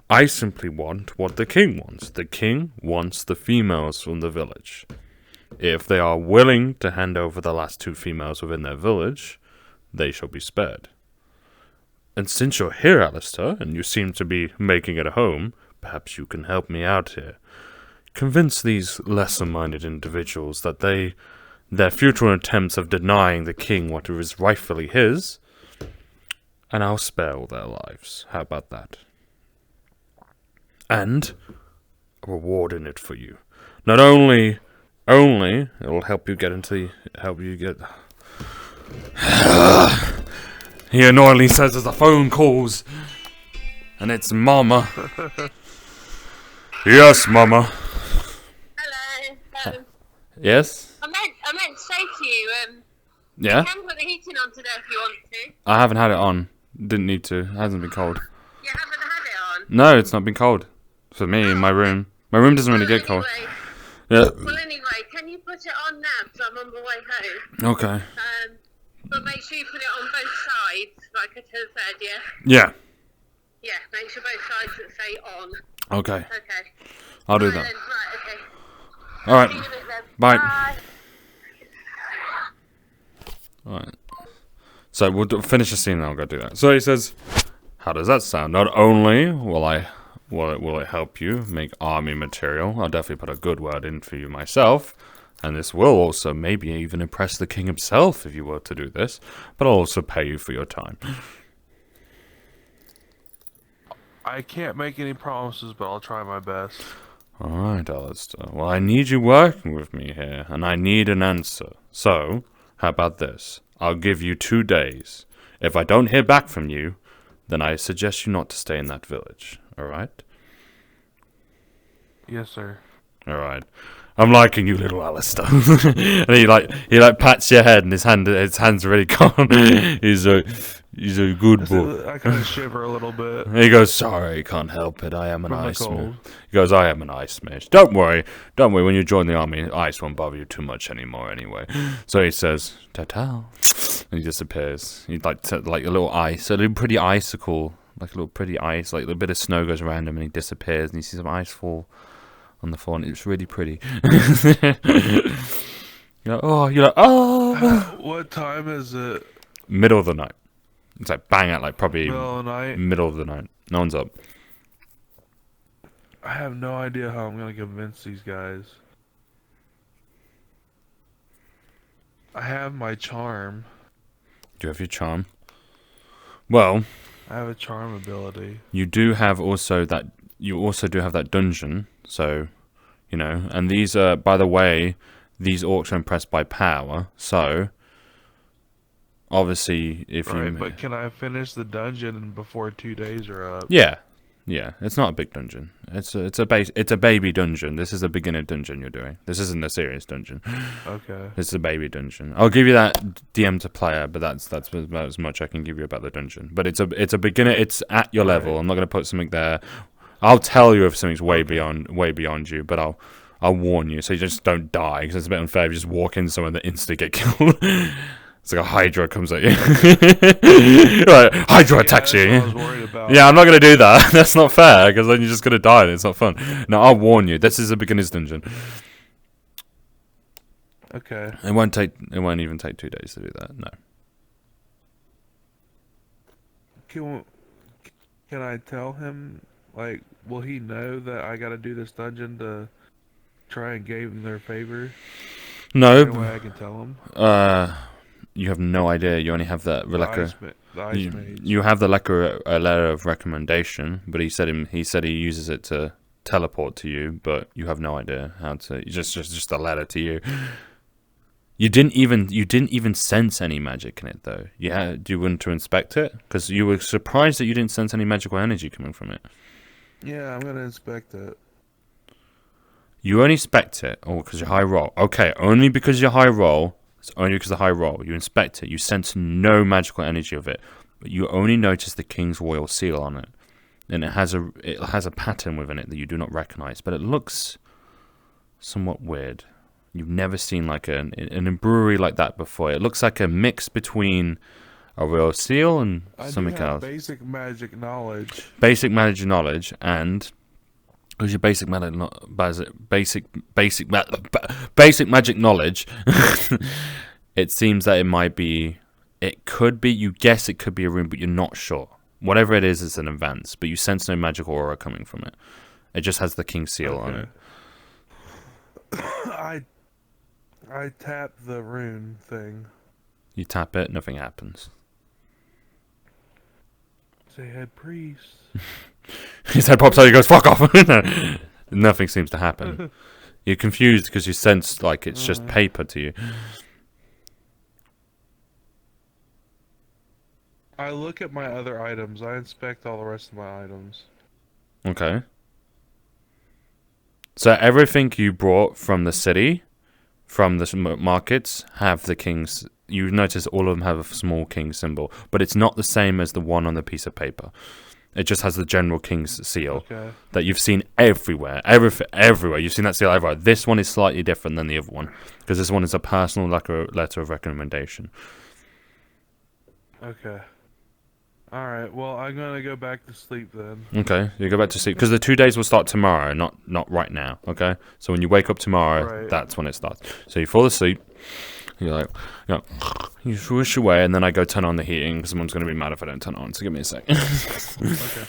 I simply want what the king wants. The king wants the females from the village. If they are willing to hand over the last 2 females within their village, they shall be spared. And since you're here, Alistair, and you seem to be making it a home, perhaps you can help me out here. Convince these lesser-minded individuals that their future attempts of denying the king what is rightfully his, and I'll spare all their lives. How about that? And a reward in it for you. Not only it'll help you get He annoyingly says as the phone calls, and it's Mama. Yes, Mama. Hello. Yes? I meant to say to you, Yeah? you can put the heating on today if you want to. I haven't had it on. Didn't need to. It hasn't been cold. You haven't had it on? No, it's not been cold. For me, in my room. My room doesn't really get cold. Anyway, Yeah. well, anyway, can you put it on now? Because I'm on the way home. Okay. But make sure you put it on both sides, like I said, yeah? Yeah. Yeah, make sure both sides say on. Okay. Okay. I'll do Right that. then, right, okay. Alright. See you in a bit then. Bye. Bye. Alright. So we'll finish the scene and I'll go do that. So he says, how does that sound? Not only will it help you make army material, I'll definitely put a good word in for you myself, and this will also maybe even impress the king himself if you were to do this, but I'll also pay you for your time. I can't make any promises, but I'll try my best. Alright, Alistair. Well, I need you working with me here, and I need an answer. So, how about this? I'll give you 2 days. If I don't hear back from you, then I suggest you not to stay in that village. Alright? Yes, sir. Alright. I'm liking you, little Alistair. And he pats your head, and his hands are really gone. He's a good boy. I kind of shiver a little bit. He goes, sorry, can't help it. I am an From the ice mage. cold. He goes, I am an ice mage. Don't worry. When you join the army, ice won't bother you too much anymore anyway. So he says, ta-ta. And he disappears. He like like a little ice, a little pretty icicle, like a little pretty ice, like a bit of snow goes around him, and he disappears, and you see some ice fall on the floor, and it's really pretty. You're like, oh. What time is it? Middle of the night. It's like bang at like probably Middle of the night? middle of the night. No one's up. I have no idea how I'm gonna convince these guys. I have my charm. Do you have your charm? Well, I have a charm ability. you do have also that. You also do have that dungeon. So, you know, and these are, by the way, these orcs are impressed by power. So, obviously, if Right, you, but can I finish the dungeon before 2 days are up? yeah, it's not a big dungeon. It's a baby dungeon. This is a beginner dungeon you're doing. This isn't a serious dungeon. Okay. This is a baby dungeon. I'll give you that DM to player, but that's about as much I can give you about the dungeon. But it's a beginner. It's at your level. Right. I'm not gonna put something there. I'll tell you if something's way beyond you, but I'll warn you so you just don't die, because it's a bit unfair if you just walk in somewhere that instantly get killed. It's like a Hydra comes at you. Like, Hydra attacks that's you. what I was worried about. Yeah, I'm not gonna do that. That's not fair, because then you're just gonna die and it's not fun. No, I'll warn you. This is a beginner's dungeon. Okay. It won't even take 2 days to do that. No. Can I tell him, like, will he know that I gotta do this dungeon to try and gain their favor? No. Any way I can tell him? You have no idea. You only have that The letter. ice mage. You have the letter of recommendation, but he said he uses it to teleport to you, but you have no idea how to. Just a letter to you. You didn't even sense any magic in it, though. Do you want to inspect it? Because you were surprised that you didn't sense any magical energy coming from it. Yeah, I'm gonna inspect it. You only inspect it, because you're high roll. Okay, only because you're high roll. It's only because of high roll. You inspect it. You sense no magical energy of it, but you only notice the king's royal seal on it, and it has a pattern within it that you do not recognize. But it looks somewhat weird. You've never seen like an brewery like that before. It looks like a mix between a royal seal and something I do have else. basic magic knowledge. Basic magic knowledge, and because your basic magic knowledge, it seems that it could be. You guess it could be a room, but you're not sure. Whatever it is, it's an advance, but you sense no magical aura coming from it. It just has the king's seal on it. I tap the rune thing. You tap it, nothing happens. Say head priest. His head pops out, he goes, fuck off! Nothing seems to happen. You're confused because you sense like it's just paper to you. I look at my other items. I inspect all the rest of my items. Okay. So everything you brought from the city, from the markets, have the king's... You notice all of them have a small king symbol, but it's not the same as the one on the piece of paper. It just has the general king's seal that you've seen everywhere. Everywhere. You've seen that seal everywhere. This one is slightly different than the other one, because this one is a personal letter of recommendation. Okay. Alright, well, I'm gonna go back to sleep then. Okay, you go back to sleep, because the 2 days will start tomorrow, not right now, okay? So when you wake up tomorrow, that's when it starts. So you fall asleep, you're like, you swoosh away, and then I go turn on the heating, because someone's going to be mad if I don't turn it on, so give me a sec. Okay.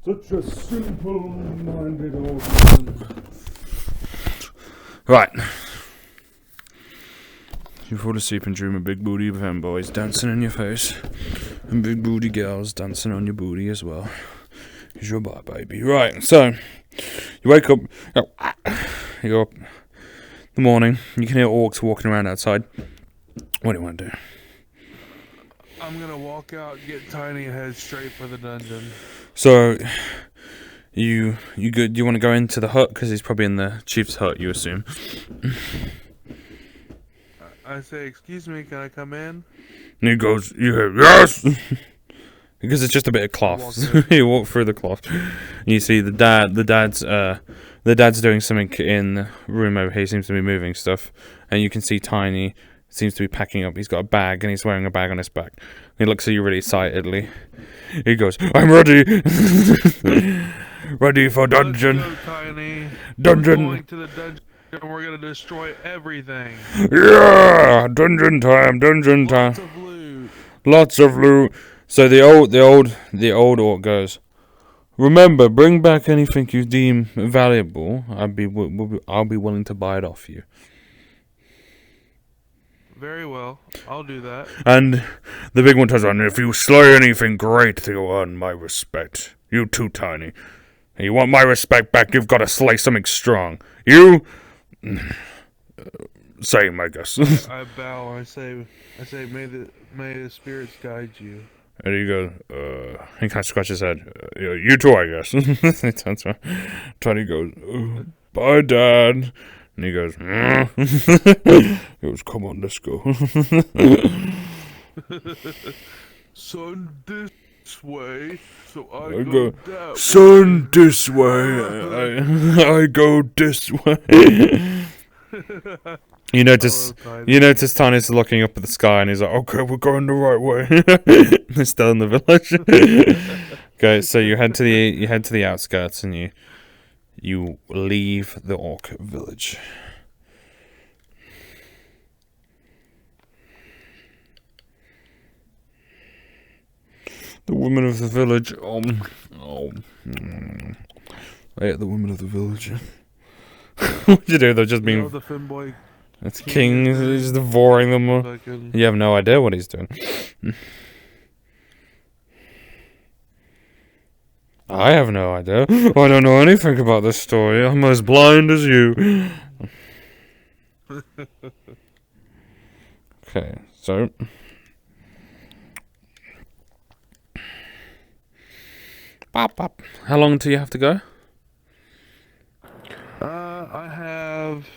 Such a simple-minded old man. Right. You fall asleep and dream of big booty fanboys dancing in your face. And big booty girls dancing on your booty as well. 'Cause you're a baby. Right, so you wake up, you're up in the morning, you can hear orcs walking around outside. What do you want to do? I'm gonna walk out, get Tiny, and head straight for the dungeon. So you good? You want to go into the hut because he's probably in the chief's hut, you assume. I say, excuse me, can I come in? And he goes, yes. Because it's just a bit of cloth. You walk through the cloth. And you see the dad's doing something in the room over here. He seems to be moving stuff. And you can see Tiny seems to be packing up. He's got a bag and he's wearing a bag on his back. He looks at you really excitedly. He goes, I'm ready. Ready for dungeon. Let's go, Tiny. Dungeon. We're going to the dungeon and we're gonna destroy everything. Yeah, dungeon time, dungeon time. Lots of loot. Lots of loot. So the old orc goes, remember, bring back anything you deem valuable. I'll be willing to buy it off you. Very well, I'll do that. And the big one turns around, if you slay anything great, you earn my respect. You too, Tiny. And you want my respect back, you've got to slay something strong. You... Same, I guess. I bow. I say, may the spirits guide you. And he goes, he kind of scratches his head. You too, I guess. He turns around. Tiny goes, bye, Dad. And he goes, he goes, come on, let's go. Son, this way, so I go that son, this way. I go this way. You notice Tiny's looking up at the sky and he's like, okay, we're going the right way. They're still in the village. Okay, so you head to the outskirts and you leave the orc village. The women of the village. I hate the women of the village. What'd you do? They're just being. the Finboy. It's king. He's devouring them. You have no idea what he's doing. I have no idea. I don't know anything about this story. I'm as blind as you. Okay, so. Bop, bop. How long do you have to go? I have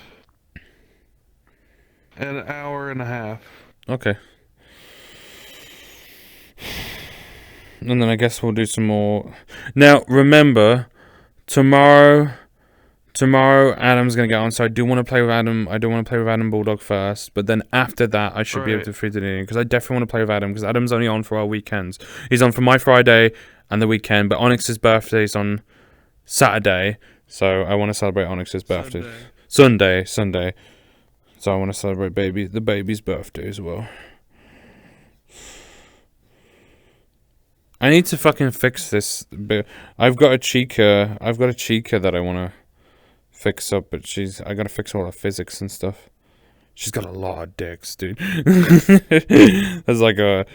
an hour and a half. Okay. And then I guess we'll do some more. Now, remember, tomorrow Adam's going to get on, so I do want to play with Adam. I do want to play with Adam Bulldog first, but then after that, I should be able to fit it in, because I definitely want to play with Adam, because Adam's only on for our weekends. He's on for my Friday and the weekend, but Onyx's birthday is on Saturday, so I want to celebrate Onyx's birthday. Sunday. So I want to celebrate the baby's birthday as well. I need to fucking fix this bit. I've got a Chica that I want to fix up, but I gotta fix all her physics and stuff. She's got a lot of dicks, dude. There's like a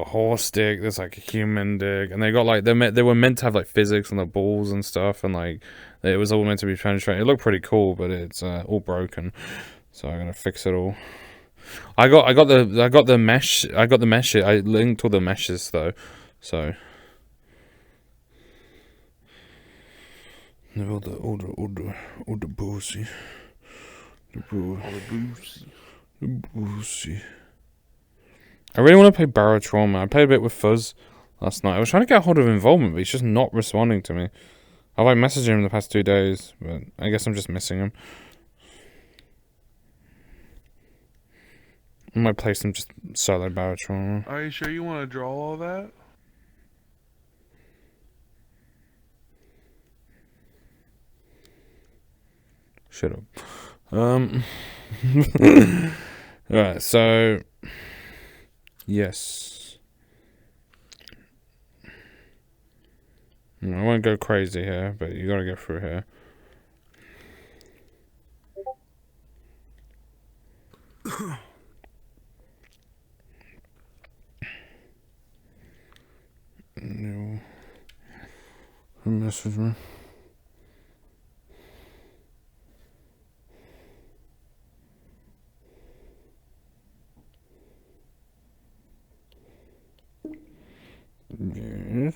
horse dick, there's like a human dick, and they got like they were meant to have like physics on the balls and stuff, and like it was all meant to be penetrating. It looked pretty cool, but it's all broken, so I'm gonna fix it all. I got the mesh. I linked all the meshes though, so. All the boozy. The boozy. I really want to play Barotrauma. I played a bit with Fuzz last night. I was trying to get a hold of Involvement, but he's just not responding to me. I've like messaged him the past 2 days, but I guess I'm just missing him. I might play some just solo Barotrauma. Are you sure you want to draw all that? Shut up. Alright, so yes. I won't go crazy here, but you gotta go through here. No. Message me. Yes.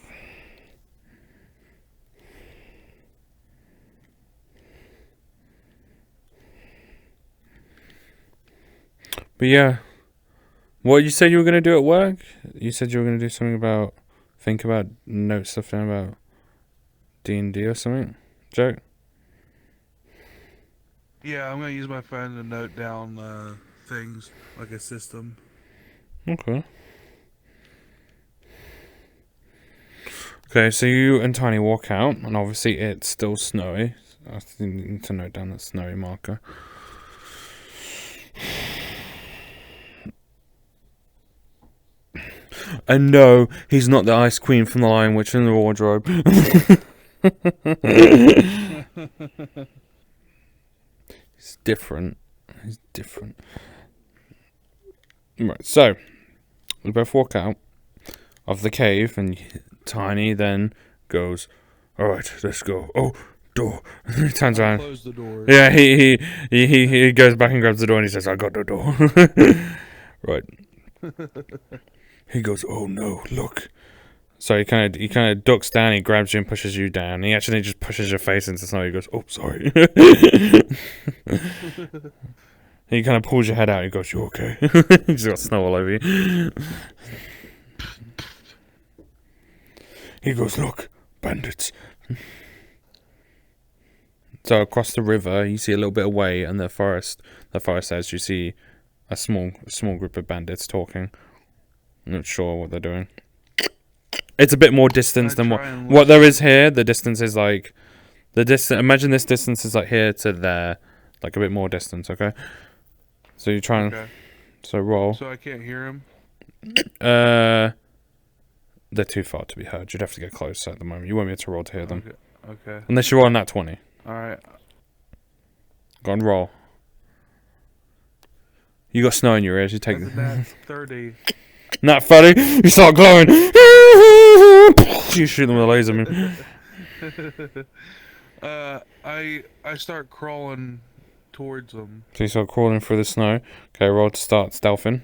But yeah, what you said you were gonna do at work? You said you were gonna do something about, think about, note stuff down about D&D or something, Joe? Yeah, I'm gonna use my phone to note down things like a system. Okay. Okay, so you and Tiny walk out, and obviously it's still snowy. I think you need to note down that snowy marker. And no, he's not the Ice Queen from the Lion Witch in the Wardrobe. He's different. He's different. Right, so we both walk out of the cave, and Tiny then goes, "Alright, let's go." Oh, door. And he turns around. Close the door. Yeah, he goes back and grabs the door, and he says, "I got the door." Right. He goes, "Oh no, look." So he kind of ducks down, he grabs you and pushes you down. He actually just pushes your face into snow. He goes, "Oh, sorry." He kind of pulls your head out. He goes, "You okay?" He's got snow all over you. He goes, "Look, bandits." So across the river, you see a little bit away in the forest edge, you see a small group of bandits talking. I'm not sure what they're doing. It's a bit more distance than what there is here. The distance is like the distance. Imagine this distance is like here to there, like a bit more distance. Okay. So you try and so roll. So I can't hear him. They're too far to be heard. You'd have to get closer at the moment. You won't be able to roll to hear them. Okay. Unless you're on that 20. All right. Go and roll. You got snow in your ears. You take That's 30. Not funny. You start glowing. You shoot them with a laser beam. I start crawling towards them. So you start crawling through the snow. Okay, roll to start stealthing.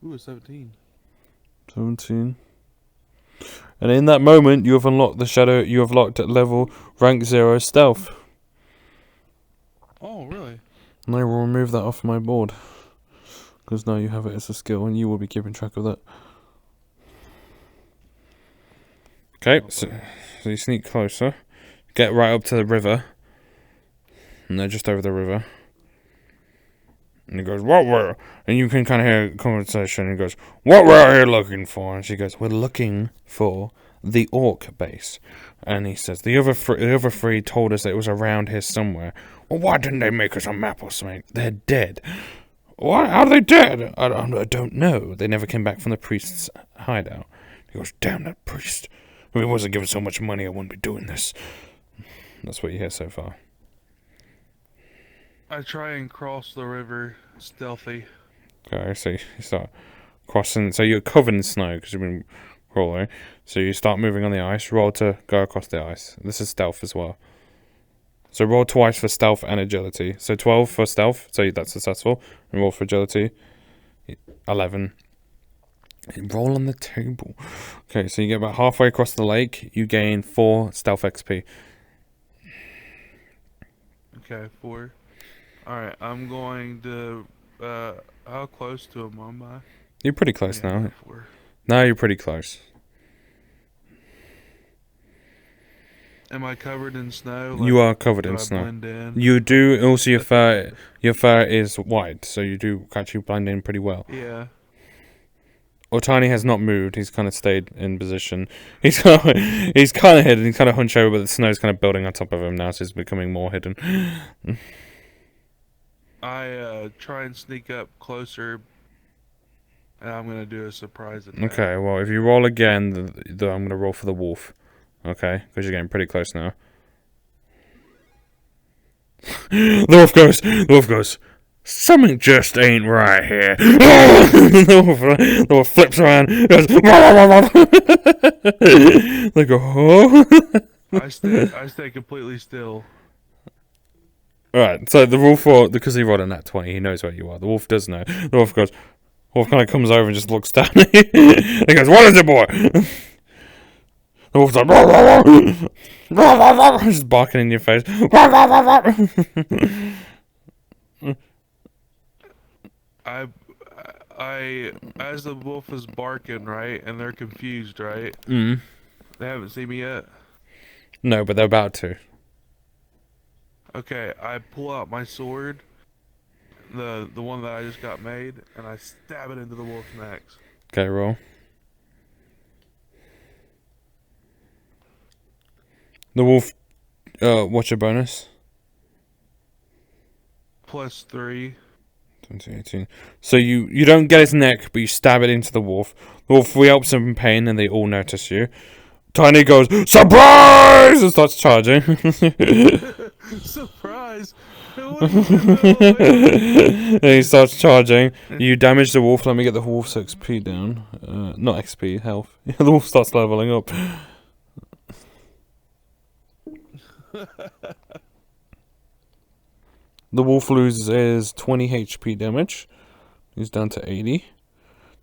Ooh, 17. 17. And in that moment, you have unlocked the shadow. You have locked at level rank 0 stealth. Oh, really? And I will remove that off my board. Because now you have it as a skill and you will be keeping track of that. Okay, so you sneak closer. Get right up to the river. And they're just over the river. And he goes, "What were..." And you can kind of hear a conversation. And he goes, "What were you looking for?" And she goes, "We're looking for the orc base." And he says, the other three told us that it was around here somewhere." "Well, why didn't they make us a map or something?" "They're dead." "What? How are they dead?" I don't know. They never came back from the priest's hideout." He goes, "Damn that priest. If he wasn't given so much money, I wouldn't be doing this." That's what you hear so far. I try and cross the river stealthy. Okay, so you start crossing. So you're covered in snow because you've been crawling. So you start moving on the ice. Roll to go across the ice. This is stealth as well. So roll twice for stealth and agility. So 12 for stealth, so that's successful. And roll for agility. 11. And roll on the table. Okay, so you get about halfway across the lake. You gain 4 stealth XP. Okay, 4. Alright, I'm going to... how close to him am I? You're pretty close Yeah, now. 4. Now you're pretty close. Am I covered in snow? You are covered do in I snow. blend in? You do also your fur is white, so you do actually blend in pretty well. Yeah. Otani has not moved. He's kind of stayed in position. He's kind of hidden. He's kind of hunched over, but the snow's kind of building on top of him now, so he's becoming more hidden. I try and sneak up closer And I'm gonna do a surprise attack. Okay, well, if you roll again, I'm gonna roll for the wolf. Okay, because you're getting pretty close now. The wolf goes. Something just ain't right here. The wolf flips around. Goes. They go. Oh. I stay completely still. Alright, so the wolf, because he rolled a nat 20, he knows where you are. The wolf does know. The wolf goes. Wolf kind of comes over and just looks down at you. He goes, "What is it, boy?" The wolf's like, just barking in your face. I, as the wolf is barking, right, and they're confused, right? Mm. They haven't seen me yet. No, but they're about to. Okay, I pull out my sword, the one that I just got made, and I stab it into the wolf's neck. Okay, roll. The wolf, what's your bonus? +3. 20, 18. So you don't get his neck, but you stab it into the wolf. The wolf yelps in pain, and they all notice you. Tiny goes, "Surprise!" and starts charging. Surprise! And he starts charging. You damage the wolf. Let me get the wolf's XP down. Not XP, health. The wolf starts leveling up. The wolf loses 20 HP damage. He's down to 80.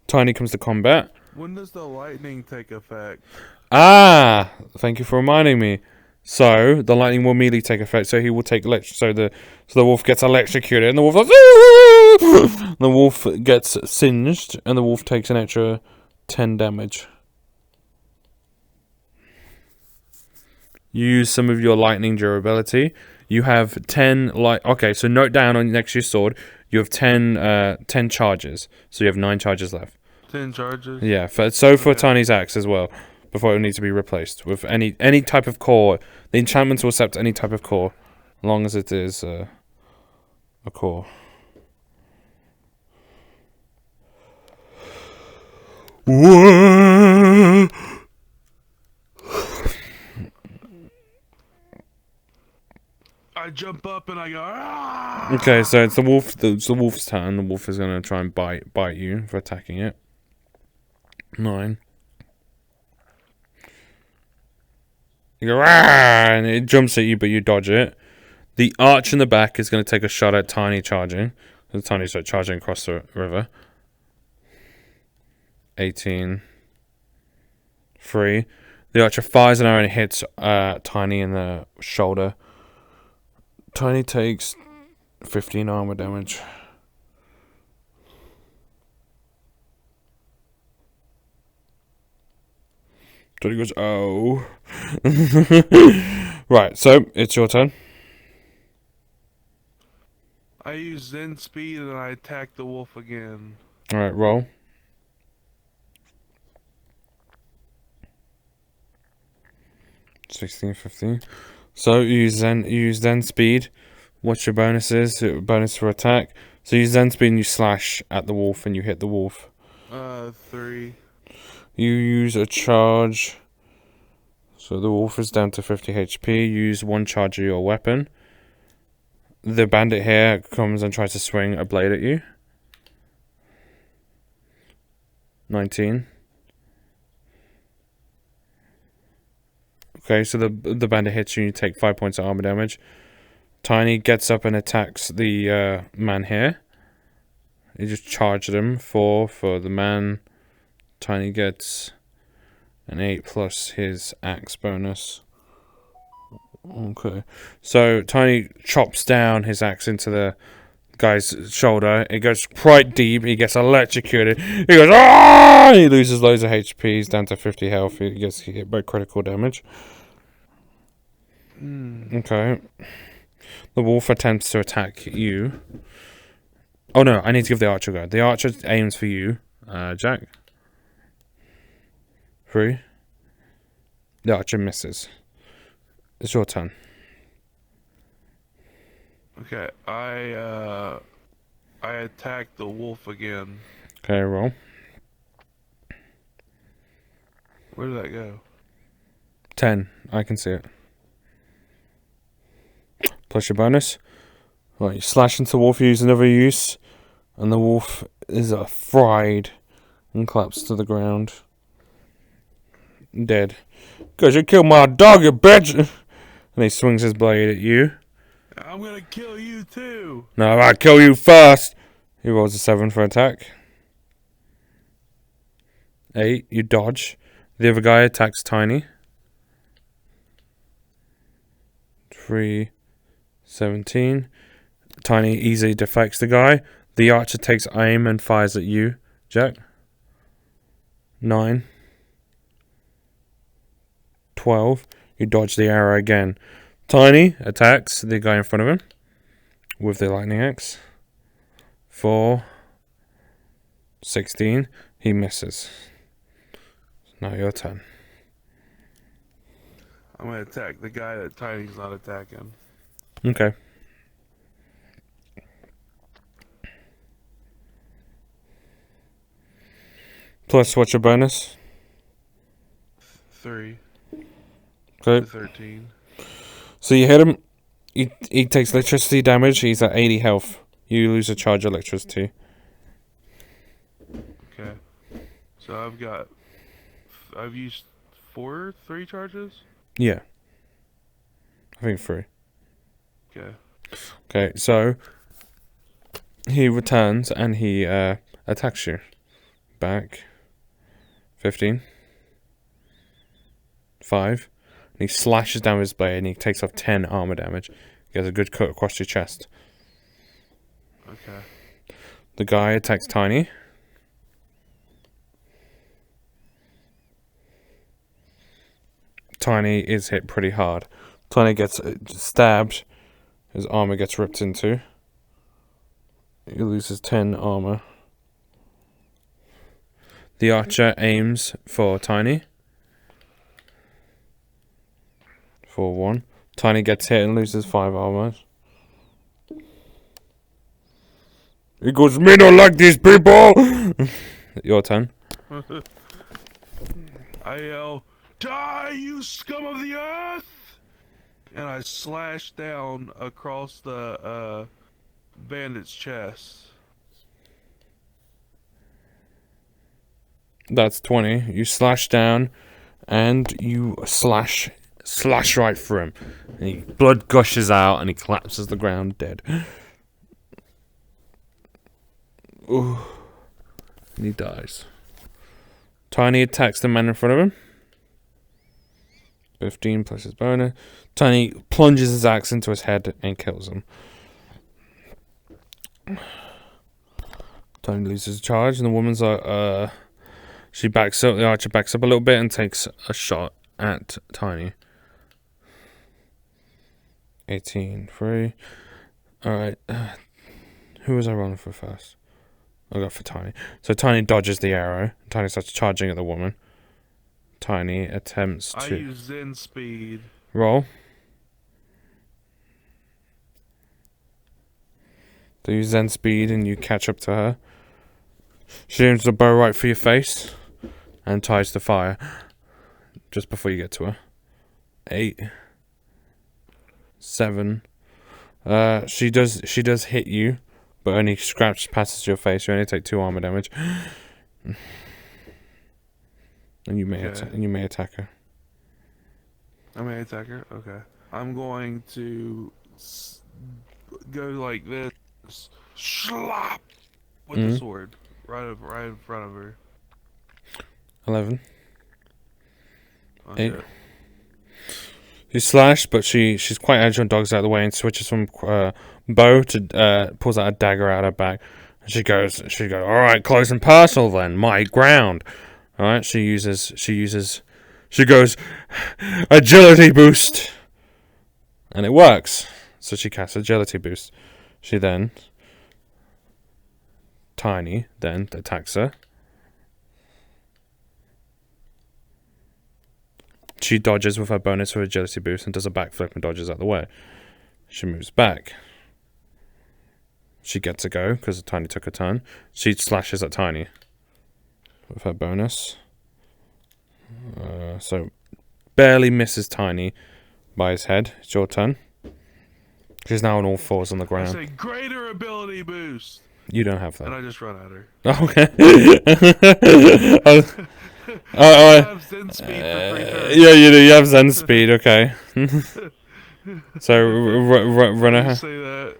Tiny comes to combat. When does the lightning take effect? Ah, thank you for reminding me. So the lightning will immediately take effect. So he will take so the wolf gets electrocuted, and the wolf goes, the wolf gets singed, and the wolf takes an extra 10 damage. You use some of your lightning durability. You have 10 okay, so note down on next to your sword, you have 10 charges. So you have 9 charges left. 10 charges? Yeah, for Tiny's axe as well, before it needs to be replaced with any type of core. The enchantments will accept any type of core, as long as it is a core. Whoa! I jump up and I go, "Ah!" Okay, so it's the wolf. It's the wolf's turn. The wolf is gonna try and bite you for attacking it. 9. You go, "Ah!" and it jumps at you, but you dodge it. The arch in the back is gonna take a shot at Tiny charging. So Tiny's like charging across the river. 18. 3. The archer fires an arrow and hits Tiny in the shoulder. Tiny takes 15 armor damage. Tiny goes, "Oh." Right, so it's your turn. I use Zen speed and I attack the wolf again. Alright, roll. $16, 15. So you use Zen speed. What's your bonuses? Bonus for attack. So you use Zen speed and you slash at the wolf and you hit the wolf. 3. You use a charge. So the wolf is down to 50 HP. Use 1 charge of your weapon. The bandit here comes and tries to swing a blade at you. 19. Okay, so the bandit hits you and you take 5 points of armor damage. Tiny gets up and attacks the man here. He just charged him. 4 for the man. Tiny gets an 8 plus his axe bonus. Okay. So Tiny chops down his axe into the guy's shoulder. It goes quite deep. He gets electrocuted. He goes, "Ah!" He loses loads of HP. He's down to 50 health. He gets hit by critical damage. Okay. The wolf attempts to attack you. Oh no, I need to give the archer a go. The archer aims for you, Jack. 3. The archer misses. It's your turn. Okay, I attack the wolf again. Okay, roll. Where did that go? 10. I can see it. Plus your bonus. Right, you slash into the wolf, you use another use. And the wolf is fried and collapses to the ground. Dead. Because you killed my dog, you bitch! And he swings his blade at you. I'm gonna kill you too. No, I kill you first! He rolls a 7 for attack. 8, you dodge. The other guy attacks Tiny. 3, 17. Tiny easily deflects the guy. The archer takes aim and fires at you, Jack. 9. 12. You dodge the arrow again. Tiny attacks the guy in front of him with the lightning axe. 4. 16. He misses. Now your turn. I'm gonna attack the guy that Tiny's not attacking. Okay. Plus, what's your bonus? 3 Okay. to 13. So you hit him. He takes electricity damage. He's at 80 health. You lose a charge of electricity. Okay. So I've used 3 charges? Yeah. I think 3. Okay. Okay, so he returns and he attacks you. Back. 15. 5. And he slashes down with his blade and he takes off 10 armor damage. He has a good cut across your chest. Okay. The guy attacks Tiny. Tiny is hit pretty hard. Tiny gets stabbed. His armor gets ripped into. He loses 10 armor. The archer aims for Tiny. For 1. Tiny gets hit and loses 5 armor. He goes, "Me don't like these people!" Your turn. I yell, "Die, you scum of the earth!" And I slash down across the bandit's chest. That's 20. You slash down and you slash right through him. And blood gushes out and he collapses to the ground dead. Ooh. And he dies. Tiny attacks the man in front of him. 15 plus his bonus. Tiny plunges his axe into his head and kills him. Tiny loses a charge and the woman's she backs up, the archer backs up a little bit and takes a shot at Tiny. 18, 3. Alright. Who was I running for first? I got for Tiny. So Tiny dodges the arrow. Tiny starts charging at the woman. Tiny attempts I to use Zen speed. roll. So you Zen speed and you catch up to her. She aims the bow right for your face and tries to fire just before you get to her. 8, 7. She does hit you, but only scratch passes your face. You only take 2 armor damage, and you may attack her. I may attack her. Okay. I'm going to go like this, slap with the sword right in front of her. 11. Oh, 8. shit. You slash, but she's quite agile and dogs out of the way and switches from bow to pulls out a dagger out of her back. And she goes, all right, close and personal then, my ground. All right, she goes, agility boost, and it works. So she casts agility boost. She then, Tiny then attacks her. She dodges with her bonus for agility boost and does a backflip and dodges out of the way. She moves back. She gets a go because Tiny took a turn. She slashes at Tiny with her bonus. So barely misses Tiny by his head. It's your turn. She's now on all fours on the I ground. say greater ability boost, You don't have and that. I just run at her. Okay. I have Zen speed for 3 turns. Yeah, you do. You have Zen speed. Okay. So run You her. say that.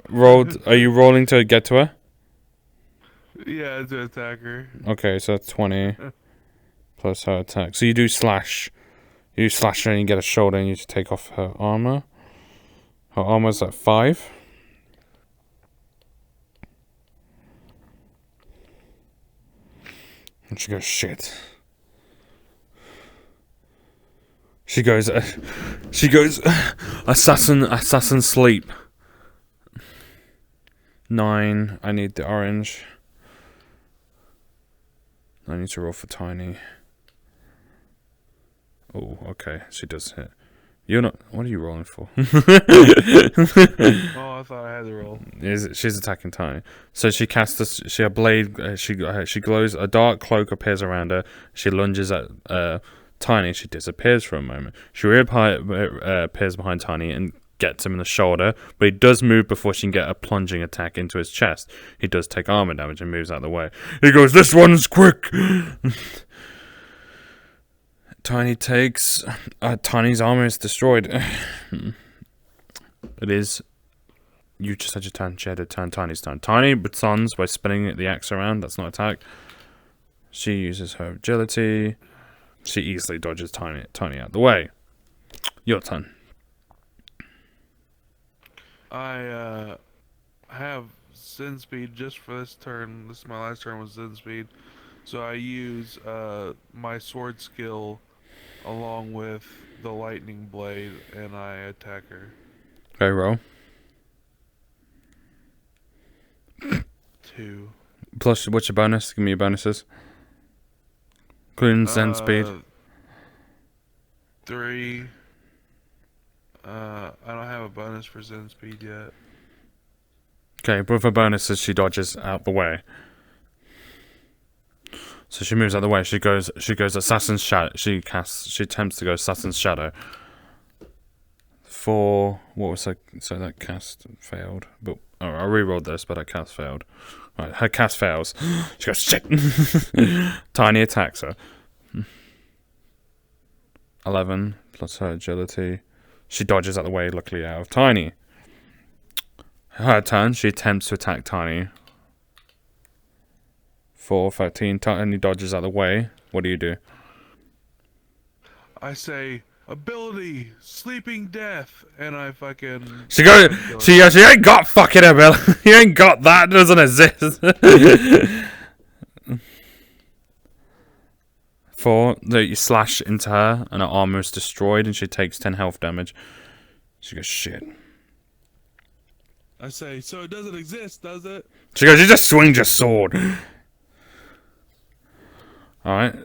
Rolled. Are you rolling to get to her? Yeah, to attack her. Okay, so that's 20 plus her attack. So you do slash. You slash her and you get a shoulder and you just take off her armor. Her armor's at 5. And she goes, shit. She goes, assassin sleep. 9, I need the orange. I need to roll for Tiny. Oh, okay, she does hit. You're not, what are you rolling for? Oh, I thought I had the roll. She's attacking Tiny. So she casts this, a blade, she glows, a dark cloak appears around her, she lunges at Tiny, she disappears for a moment. She appears behind Tiny and gets him in the shoulder, but he does move before she can get a plunging attack into his chest. He does take armor damage and moves out of the way. He goes, this one's quick! Tiny takes... Tiny's armor is destroyed. It is... You just had your turn. She had her turn. Tiny's turn. Tiny responds by spinning the axe around. That's not attack. She uses her agility. She easily dodges Tiny out of the way. Your turn. I have Zen speed just for this turn. This is my last turn with Zen speed. So I use my sword skill along with the lightning blade and I attack her. Okay, roll. 2. Plus, what's your bonus? Give me your bonuses. Including Zen speed. 3. I don't have a bonus for Zen speed yet. Okay, but for bonuses, she dodges out the way. So she moves out the way. She goes Assassin's Shadow. She attempts to go Assassin's Shadow. 4. What was her? So that cast failed. But I rerolled this, but her cast failed. Right, her cast fails. She goes shit. Tiny attacks her. 11 plus her agility. She dodges out the way, luckily out of Tiny. Her turn. She attempts to attack Tiny. 4, 13. Tiny dodges out of the way. What do you do? I say ability, sleeping death, and I fucking. She ain't got fucking ability. You ain't got that. It doesn't exist. 4. That you slash into her, and her armor is destroyed, and she takes 10 health damage. She goes, shit. I say, so it doesn't exist, does it? She goes, you just swing your sword. Alright.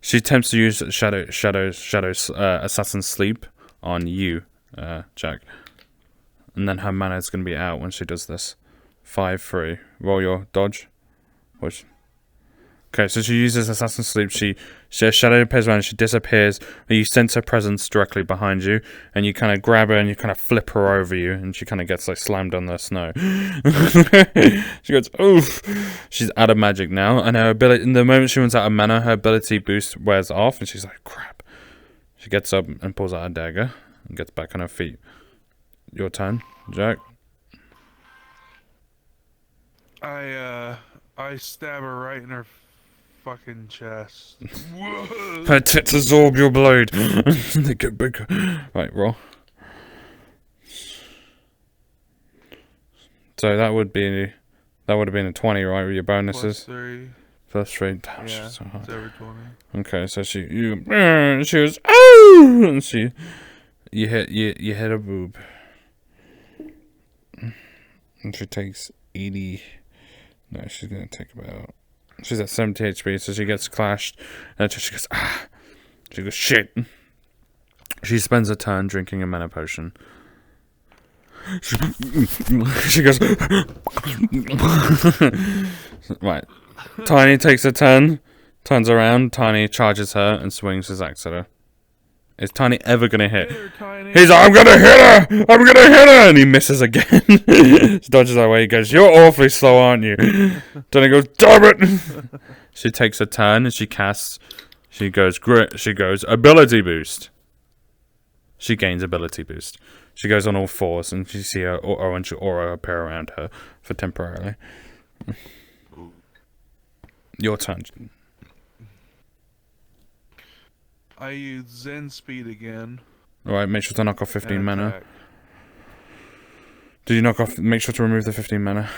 She attempts to use Assassin's Sleep on you, Jack. And then her mana is going to be out when she does this. 5-3. Roll your dodge. Which... Okay, so she uses Assassin's Sleep. She a shadow appears around, she disappears, and you sense her presence directly behind you, and you kind of grab her and you kind of flip her over you, and she kind of gets like slammed on the snow. She goes, oof. She's out of magic now, and her ability, in the moment she runs out of mana, her ability boost wears off, and she's like, crap. She gets up and pulls out a dagger, and gets back on her feet. Your turn, Jack. I stab her right in her fucking chest. Her tits absorb your blade. They get bigger. Right, roll. So that would have been a 20, right, with your bonuses? Plus 3. Plus 3. Damn, Yeah, she's so hard. it's over 20. Okay, so she goes, oh, and you hit her boob, and she takes 80. No, she's gonna take about. She's at 70 HP, so she gets clashed, and she goes, ah. She goes, shit. She spends a turn drinking a mana potion. She goes, right. Tiny takes a turn. Turns around, Tiny charges her and swings his axe at her. Is Tiny ever gonna hit? Hit her, Tiny. He's like, I'm gonna hit her! I'm gonna hit her! And he misses again. She dodges that way. He goes, you're awfully slow, aren't you? Tiny goes, damn it! She takes a turn and she casts. She goes, ability boost. She gains ability boost. She goes on all fours and you see her orange aura appear around her for temporarily. Your turn. I use Zen speed again. Alright, make sure to knock off 15 and mana. attack. Did you knock off? Make sure to remove the 15 mana.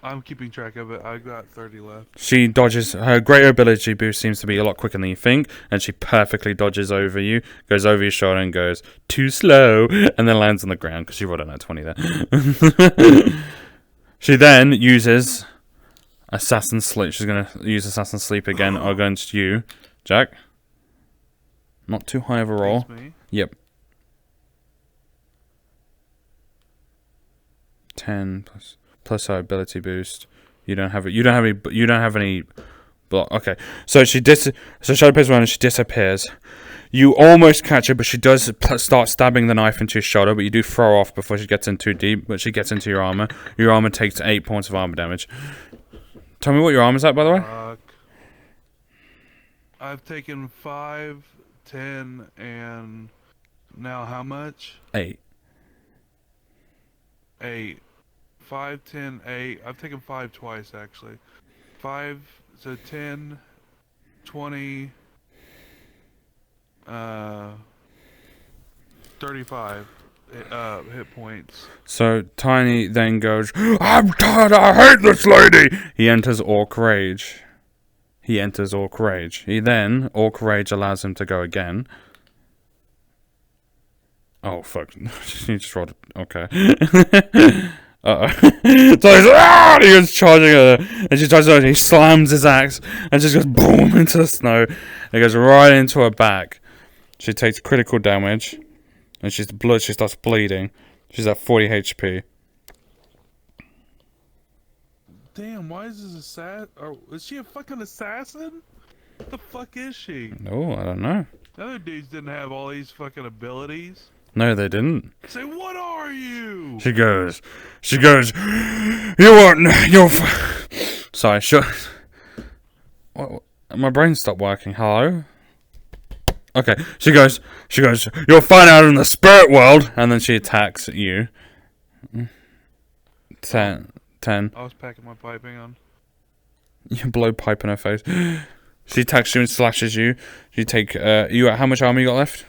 I'm keeping track of it. I got 30 left. She dodges. Her greater ability boost seems to be a lot quicker than you think, and she perfectly dodges over you, goes over your shoulder and goes, too slow, and then lands on the ground because she rolled a nat 20 there. She then uses Assassin Sleep. She's going to use Assassin Sleep again against you, Jack. Not too high of a roll. Thanks, me. Yep. 10 plus her ability boost. You don't have it. You don't have any block. Okay. So so Shadow plays around and she disappears. You almost catch her, but she does start stabbing the knife into your shoulder, but you do throw off before she gets in too deep, but she gets into your armor. Your armor takes 8 points of armor damage. Tell me what your armor's at, by the way. I've taken 5, 10, and now how much? 8. 8. 5, 10, 8. I've taken 5 twice, actually. 5, so 10, 20, 35 hit points. So Tiny then goes, I'm tired, I hate this lady! He enters Orc Rage. He then, Orc Rage allows him to go again. Oh, fuck. He just rolled it. Okay. Uh-oh. So he's, and he goes charging her, and she tries to, he slams his axe, and just goes boom into the snow. It goes right into her back. She takes critical damage, and she starts bleeding. She's at 40 HP. Damn, why is this assassin? Is she a fucking assassin? What the fuck is she? Oh, I don't know. The other dudes didn't have all these fucking abilities. No, they didn't. Say, what are you? She goes, you're sorry, what, my brain stopped working. Hello? Okay, she goes, you'll find out in the spirit world, and then she attacks you. 10. I was packing my pipe, hang on. You blow pipe in her face. She attacks you and slashes you. You take, how much armor you got left?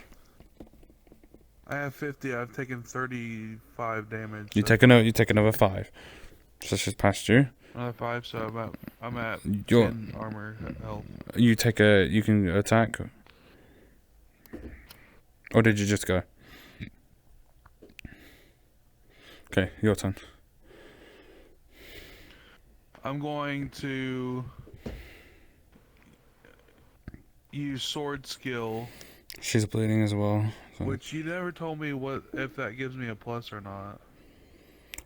I have 50. I've taken 35 damage. You take another 5. So she's past you. Another 5, so I'm at You're- 10 armor health. You can attack. Or did you just go? Okay, your turn. I'm going to use sword skill, She's bleeding as well. So. which you never told me if that gives me a plus or not.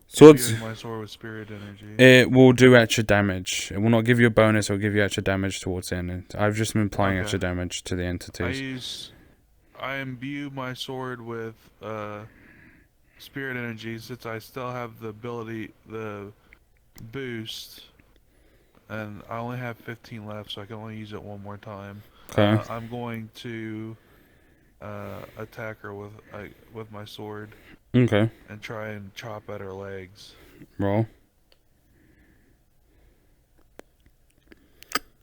Swords. Imbuing my sword with spirit energy. It will do extra damage. It will not give you a bonus. It will give you extra damage towards the end. I've just been applying extra damage to the entities. I imbue my sword with spirit energy since I still have the ability, the boost, and I only have 15 left, so I can only use it one more time. Okay. I'm going to attack her with my sword Okay. and try and chop at her legs. Roll.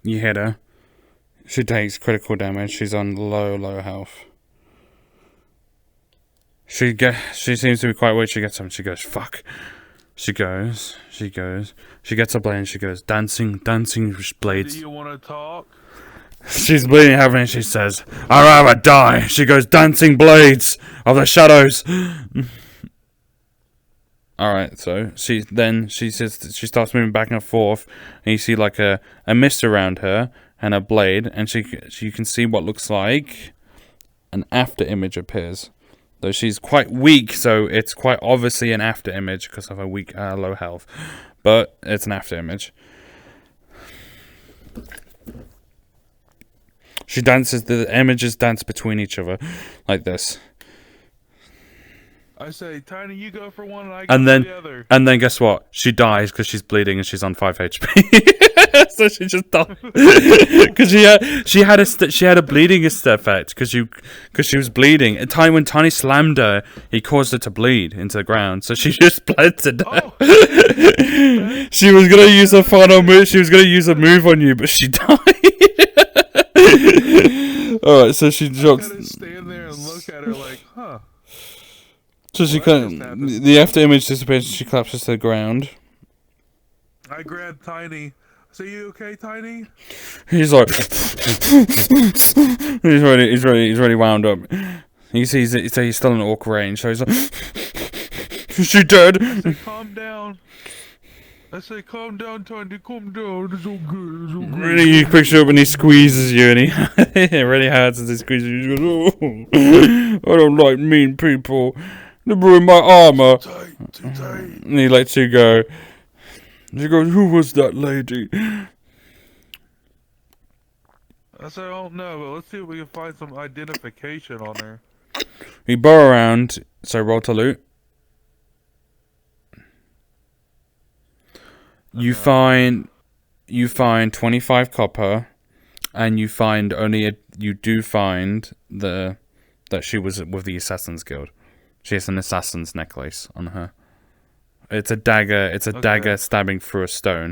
You hit her. She takes critical damage. She's on low health. She seems to be quite weak. She gets up and she goes, fuck. She gets a blade and she goes, dancing blades. Do you want to talk? She's bleeding heavily and she says, I'd rather die. She goes, dancing blades of the shadows. Alright, so she starts moving back and forth, and you see like a mist around her and a blade, and you can see what looks like an after image appears. Though she's quite weak, so it's quite obviously an after image because of her weak low health. But it's an after image. She dances. The images dance between each other, like this. I say, Tiny, you go for one, and I go And for then, the other. and then guess what? She dies because she's bleeding and she's on 5 HP. So she just died because she had a bleeding effect because she was bleeding. At time when Tiny slammed her, he caused her to bleed into the ground. So she just bled to death. Oh. She was gonna use her final move. She was gonna use a move on you, but she died. All right, so she drops. Kind of stand there and look at her like, huh. So she What kind just of, happened? the after image dissipates and she collapses to the ground. I grab Tiny. I say, you okay, Tiny? He's like, he's really wound up. He sees it, so he's still in orc range, so he's like, is she dead? I say, calm down. I say, calm down, Tiny, calm down. It's all good, it's all good. Really, he picks you up and he squeezes you, and he it really hurts as he squeezes you. He goes, oh, I don't like mean people. They ruin my armor. Tight, too tight. And he lets you go. She goes, who was that lady? I said, I don't know, but let's see if we can find some identification on her. You burrow around, so roll to loot. You find 25 copper, and you find that she was with the Assassin's Guild. She has an assassin's necklace on her. It's a dagger. It's a dagger stabbing through a stone,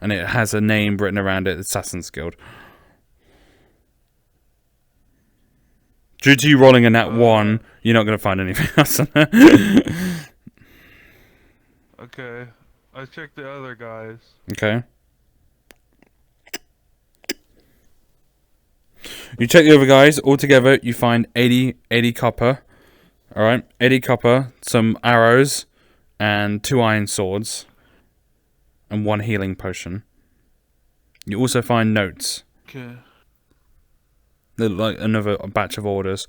and it has a name written around it: Assassin's Guild. Due to you rolling a nat 1, you're not going to find anything else on there. Okay. I checked the other guys. Okay. You check the other guys. Altogether, you find 80 copper. Alright, 80 copper, some arrows, and 2 iron swords, and 1 healing potion. You also find notes. Okay. They look like another batch of orders.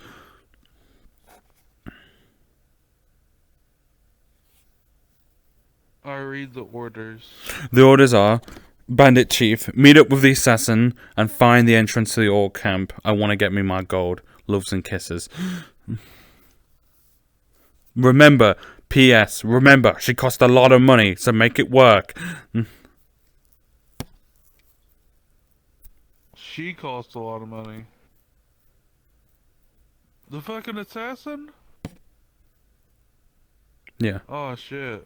I read the orders. The orders are: Bandit Chief, meet up with the assassin and find the entrance to the orc camp. I want to get me my gold. Loves and kisses. Remember, P.S. Remember, she cost a lot of money, so make it work. She cost a lot of money. The fucking assassin? Yeah. Oh shit.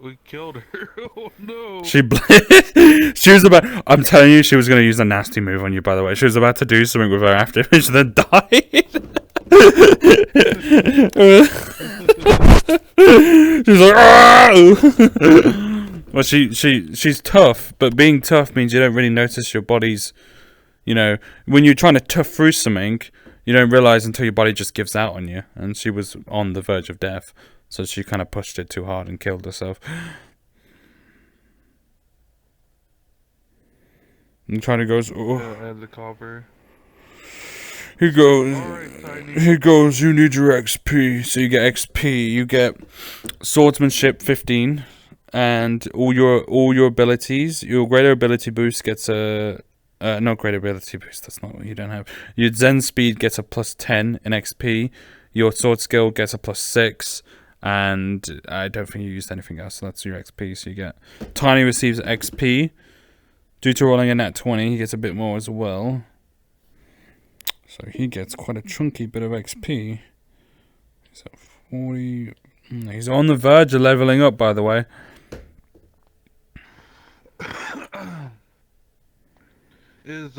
We killed her. Oh no. She was about. I'm telling you, she was going to use a nasty move on you. By the way, she was about to do something with her after, and she then died. She's like, ah! Well, she's tough, but being tough means you don't really notice your body's. You know, when you're trying to tough through something, you don't realize until your body just gives out on you. And she was on the verge of death, so she kind of pushed it too hard and killed herself. And Tiny goes, oh. Add the copper. He goes, Alright, Tiny. he goes, you need your XP. So you get XP, you get swordsmanship 15, and all your abilities. Your greater ability boost gets a not greater ability boost. That's not what you don't have. Your Zen speed gets a plus 10 in XP. Your sword skill gets a plus 6, and I don't think you used anything else. So that's your XP. So you get Tiny receives XP due to rolling a nat 20. He gets a bit more as well. So he gets quite a chunky bit of XP. He's at 40. He's on the verge of leveling up, by the way. Is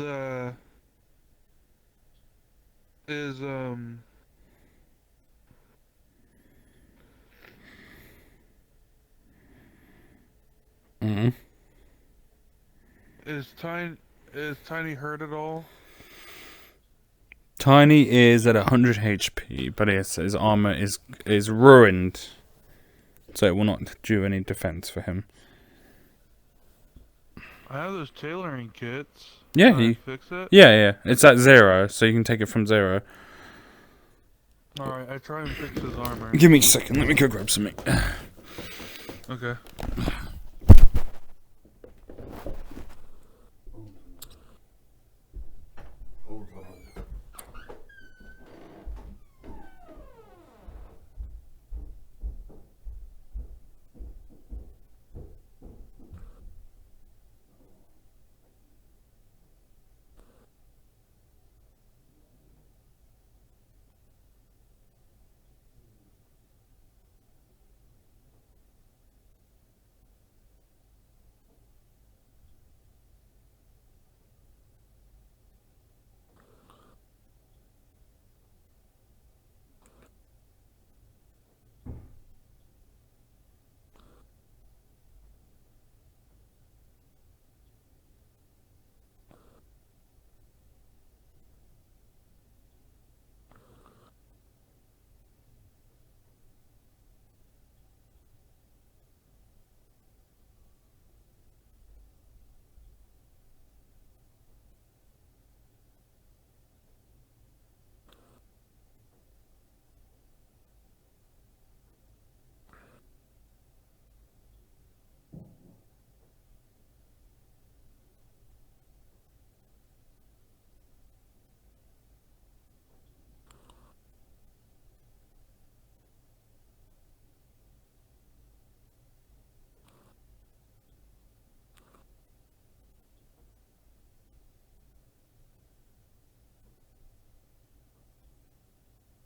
Tiny hurt at all? Tiny is at 100 HP, but his armor is ruined, so it will not do any defense for him. I have those tailoring kits. Yeah, Can I fix it? yeah, it's at 0, so you can take it from 0. Alright, I try and fix his armor. Give me a second, let me go grab something. Okay.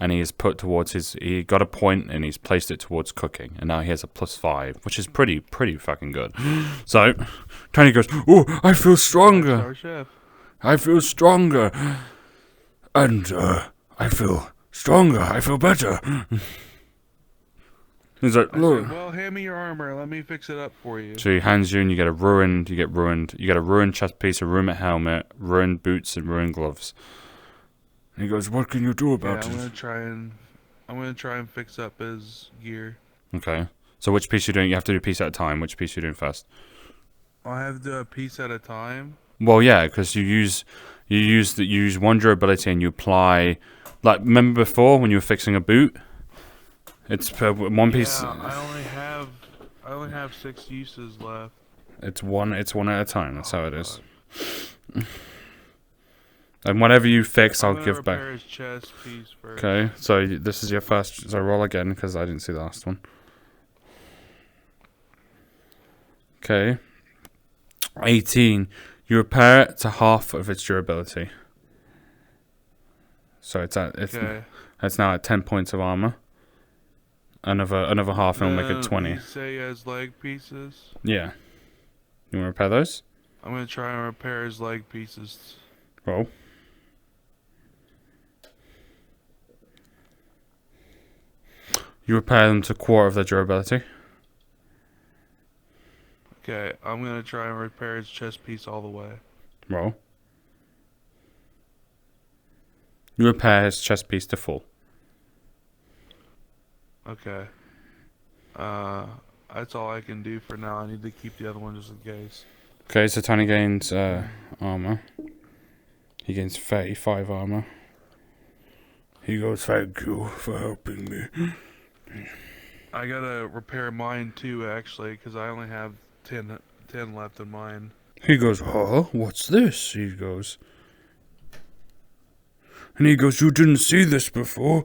and he is put towards he got a point and he's placed it towards cooking, and now he has a +5, which is pretty fucking good. So Tiny goes, "Oh, I feel stronger. Star Chef. I feel stronger, and I feel stronger. I feel better." He's like, I "Look." said, well, hand me your armor. Let me fix it up for you. So he hands you, and you get a ruined. You get a ruined chest piece, a ruined helmet, ruined boots, and ruined gloves. And he goes, "What can you do Yeah, about I'm it?" gonna try and fix up his gear. Okay. So which piece you doing? You have to do a piece at a time. Which piece you doing first? I have to do a piece at a time. Well, yeah, because you use one durability and you apply. Like, remember before when you were fixing a boot? It's per one piece. Yeah, I only have 6 uses left. It's one at a time. That's how it is. And whatever you fix, I'll give back. Repair his chest piece first. Okay, so this is your first. So roll again because I didn't see the last one. Okay. 18. You repair it to half of its durability. So it's now at 10 points of armor. Another half, and we'll make it 20. You say he has leg pieces. Yeah. You want to repair those? I'm gonna try and repair his leg pieces. Roll. You repair them to quarter of their durability. Okay, I'm gonna try and repair his chest piece all the way. Roll. You repair his chest piece to full. Okay. That's all I can do for now. I need to keep the other one just in case. Okay, so Tiny gains armor. He gains 35 armor. He goes, "Thank you for helping me." I gotta repair mine too, actually, because I only have 10 left in mine. He goes, "Huh? What's this?" He goes. And he goes, "You didn't see this before?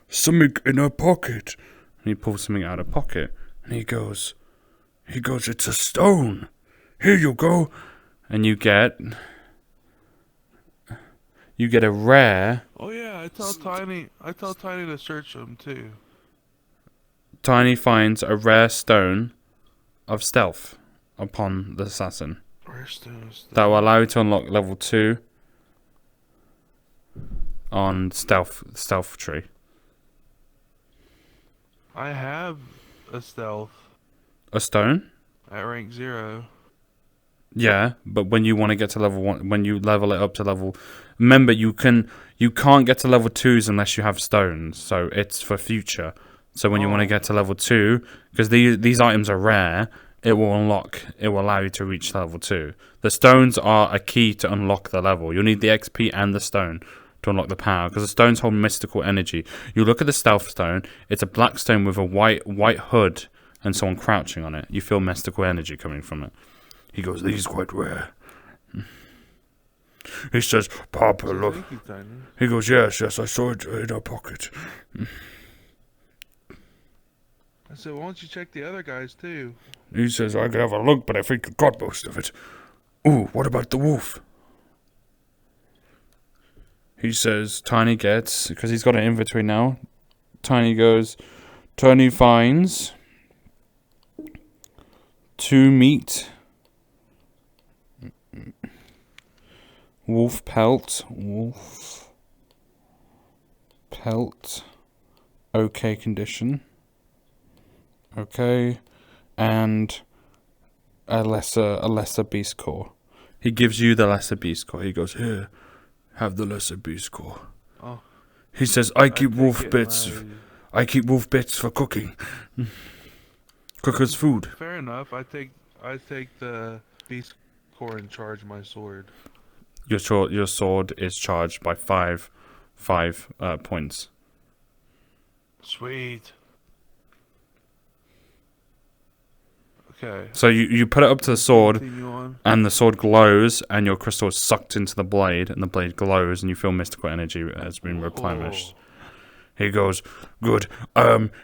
Something in her pocket." And he pulls something out of pocket. And he goes, "It's a stone. Here you go." And you get a rare. Oh yeah, I tell Tiny to search them too. Tiny finds a rare stone of stealth upon the assassin. Rare stones. That will allow you to unlock level 2 on stealth tree. I have a stealth A stone? at rank 0. Yeah, but when you want to get to level 1, when you level it up to level, remember you can't get to level 2s unless you have stones. So it's for future. So when you want to get to level 2, because these items are rare, it will allow you to reach level 2. The stones are a key to unlock the level. You'll need the XP and the stone to unlock the power, because the stones hold mystical energy. You look at the stealth stone, it's a black stone with a white hood and someone crouching on it. You feel mystical energy coming from it. He goes, "These quite rare." He says, "Papa, look." Thank you, Tiny. He goes, yes, I saw it in her pocket." I said, why don't you check the other guys too? He says, "I could have a look, but I think you got most of it." "Ooh, what about the wolf?" He says, Tiny gets, because he's got an inventory now, Tiny finds 2 meat, wolf pelt, okay condition, okay, and a lesser beast core. He gives you the lesser beast core. He goes, "Here, have the lesser beast core." Oh. He says, I keep take wolf it bits. and I keep wolf bits for cooking. Cooker's food. Fair enough. I take the beast core and charge my sword. Your sword is charged by 5 points. Sweet. Okay. So you put it up to the sword, Continue on. and the sword glows, and your crystal is sucked into the blade, and the blade glows, and you feel mystical energy has been replenished. He goes, "Good."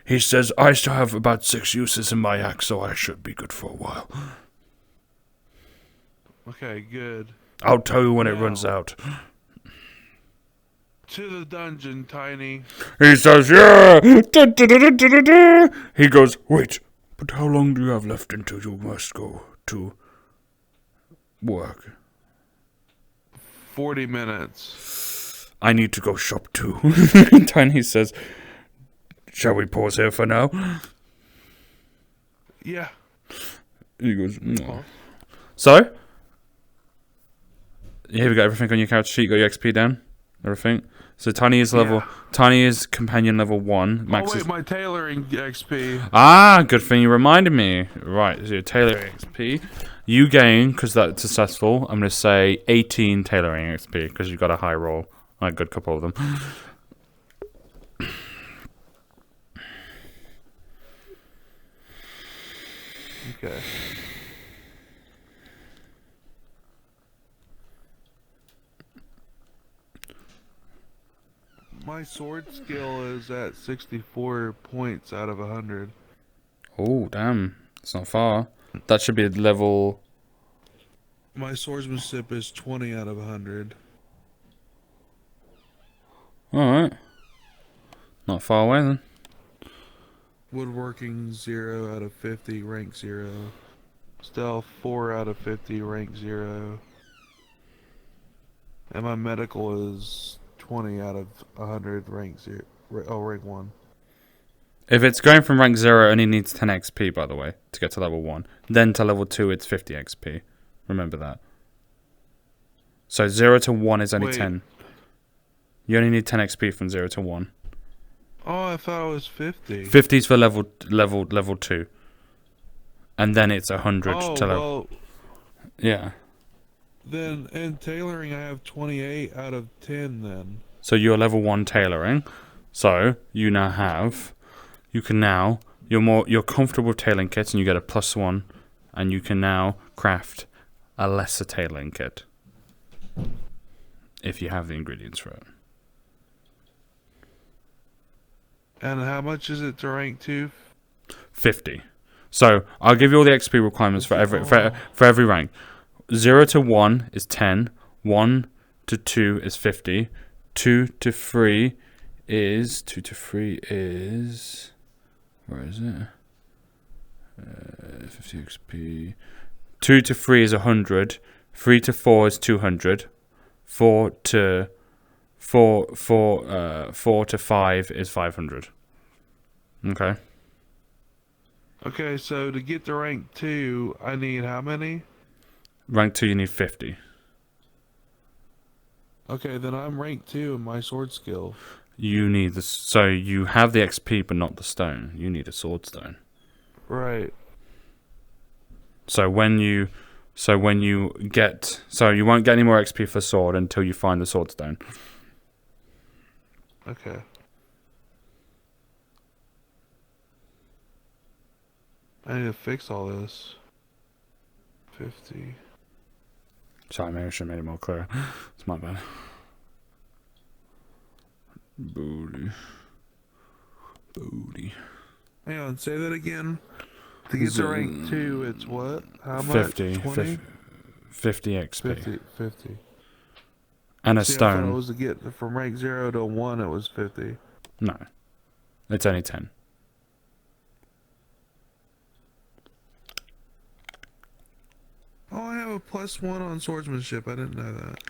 He says, "I still have about 6 uses in my axe, so I should be good for a while. Okay, good. I'll tell you when it Now. runs out." To the dungeon, Tiny. He says, yeah. Da, da, da, da, da, da. He goes, wait, but how long do you have left until you must go to work? 40 minutes. I need to go shop too. Tiny says, shall we pause here for now? Yeah. He goes, no. So? Here we got everything on your character sheet. Got your XP down? Everything? So Tiny is level... Yeah. Tiny is companion level 1. Max Oh, wait, is... my tailoring XP. Ah, good thing you reminded me. Right, so your tailoring XP. You gain, because that's successful, I'm going to say 18 tailoring XP, because you've got a high roll. A good couple of them. Okay. My sword skill is at 64 points out of 100. Oh, damn. It's not far. That should be level... My swordsmanship is 20 out of 100. Alright. Not far away then. Woodworking 0 out of 50, rank 0. Stealth 4 out of 50, rank 0. And my medical is 20 out of 100, rank 0. Oh, rank 1. If it's going from rank 0, it only needs 10 XP, by the way, to get to level 1. Then to level 2, it's 50 XP. Remember that. So 0 to 1 is only Wait. 10. You only need 10 XP from 0 to 1. Oh, I thought it was 50. 50 is for level 2. And then it's 100 Oh, to level... well, Yeah. then in tailoring I have 28 out of 10 then. So you're level 1 tailoring. So you now have... You can now... You're comfortable with tailoring kits and you get a +1. And you can now craft a lesser tailoring kit. If you have the ingredients for it. And how much is it to rank 2? 50. So I'll give you all the XP requirements for every rank. 0 to 1 is 10. 1 to 2 is 50. 2 to 3 is... Where is it? 50 XP. 2 to 3 is 100. 3 to 4 is 200. 4 to 5 is 500. Okay. Okay, so to get to rank 2, I need how many? Rank 2, you need 50. Okay, then I'm rank 2 in my sword skill. You need the... So you have the XP, but not the stone. You need a sword stone. Right. So when you get... So you won't get any more XP for sword until you find the sword stone. Okay. I need to fix all this. 50. Sorry, maybe I should have made it more clear. It's my bad. Booty. Hang on, say that again. To get to rank 2, it's what? How much? 50. 20? 50 XP. 50. And a See, I thought it stone. was to get from rank 0 to 1, it was 50. No. It's only 10. Oh, I have a +1 on swordsmanship. I didn't know that.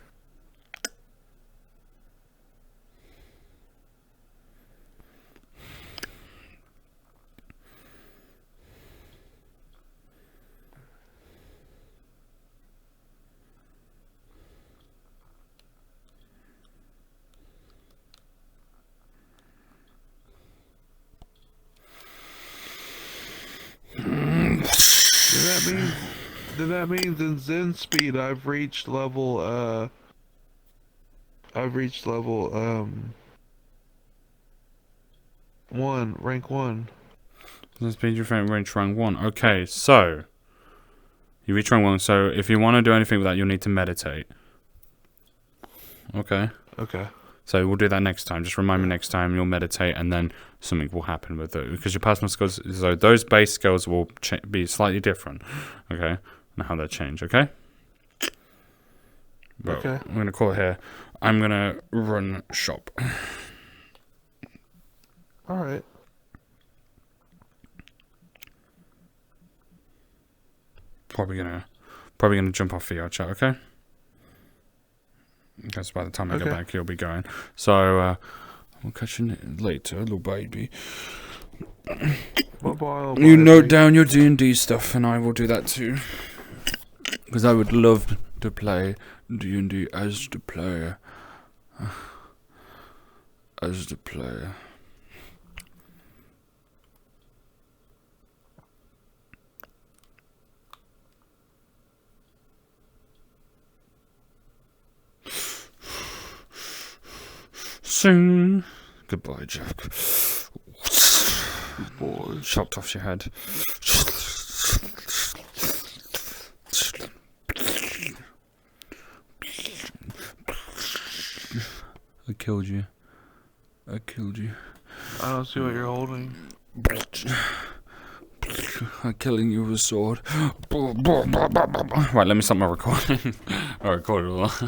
That means in Zen speed I've reached level 1, rank 1. Let's be your friend reach rank 1. Okay, so you reach rank 1, so if you want to do anything with that, you'll need to meditate. Okay. Okay. So we'll do that next time. Just remind me next time, you'll meditate, and then something will happen with it. Because your personal skills, so those base skills will be slightly different. Okay? And how they change, okay? But Okay. I'm gonna call it here. I'm gonna run shop. All right. Probably gonna jump off VR chat, okay? Because by the time I get Okay. back, you'll be going. So we'll catch you later, little baby. Bye-bye, You note baby. down your D&D stuff, and I will do that too. Because I would love to play D&D as the player. As the player. Sing. Goodbye, Jack. Boy. Chopped off your head. I killed you. I killed you. I don't see what you're holding. I'm killing you with a sword. Right, let me stop my recording. I recorded a lot.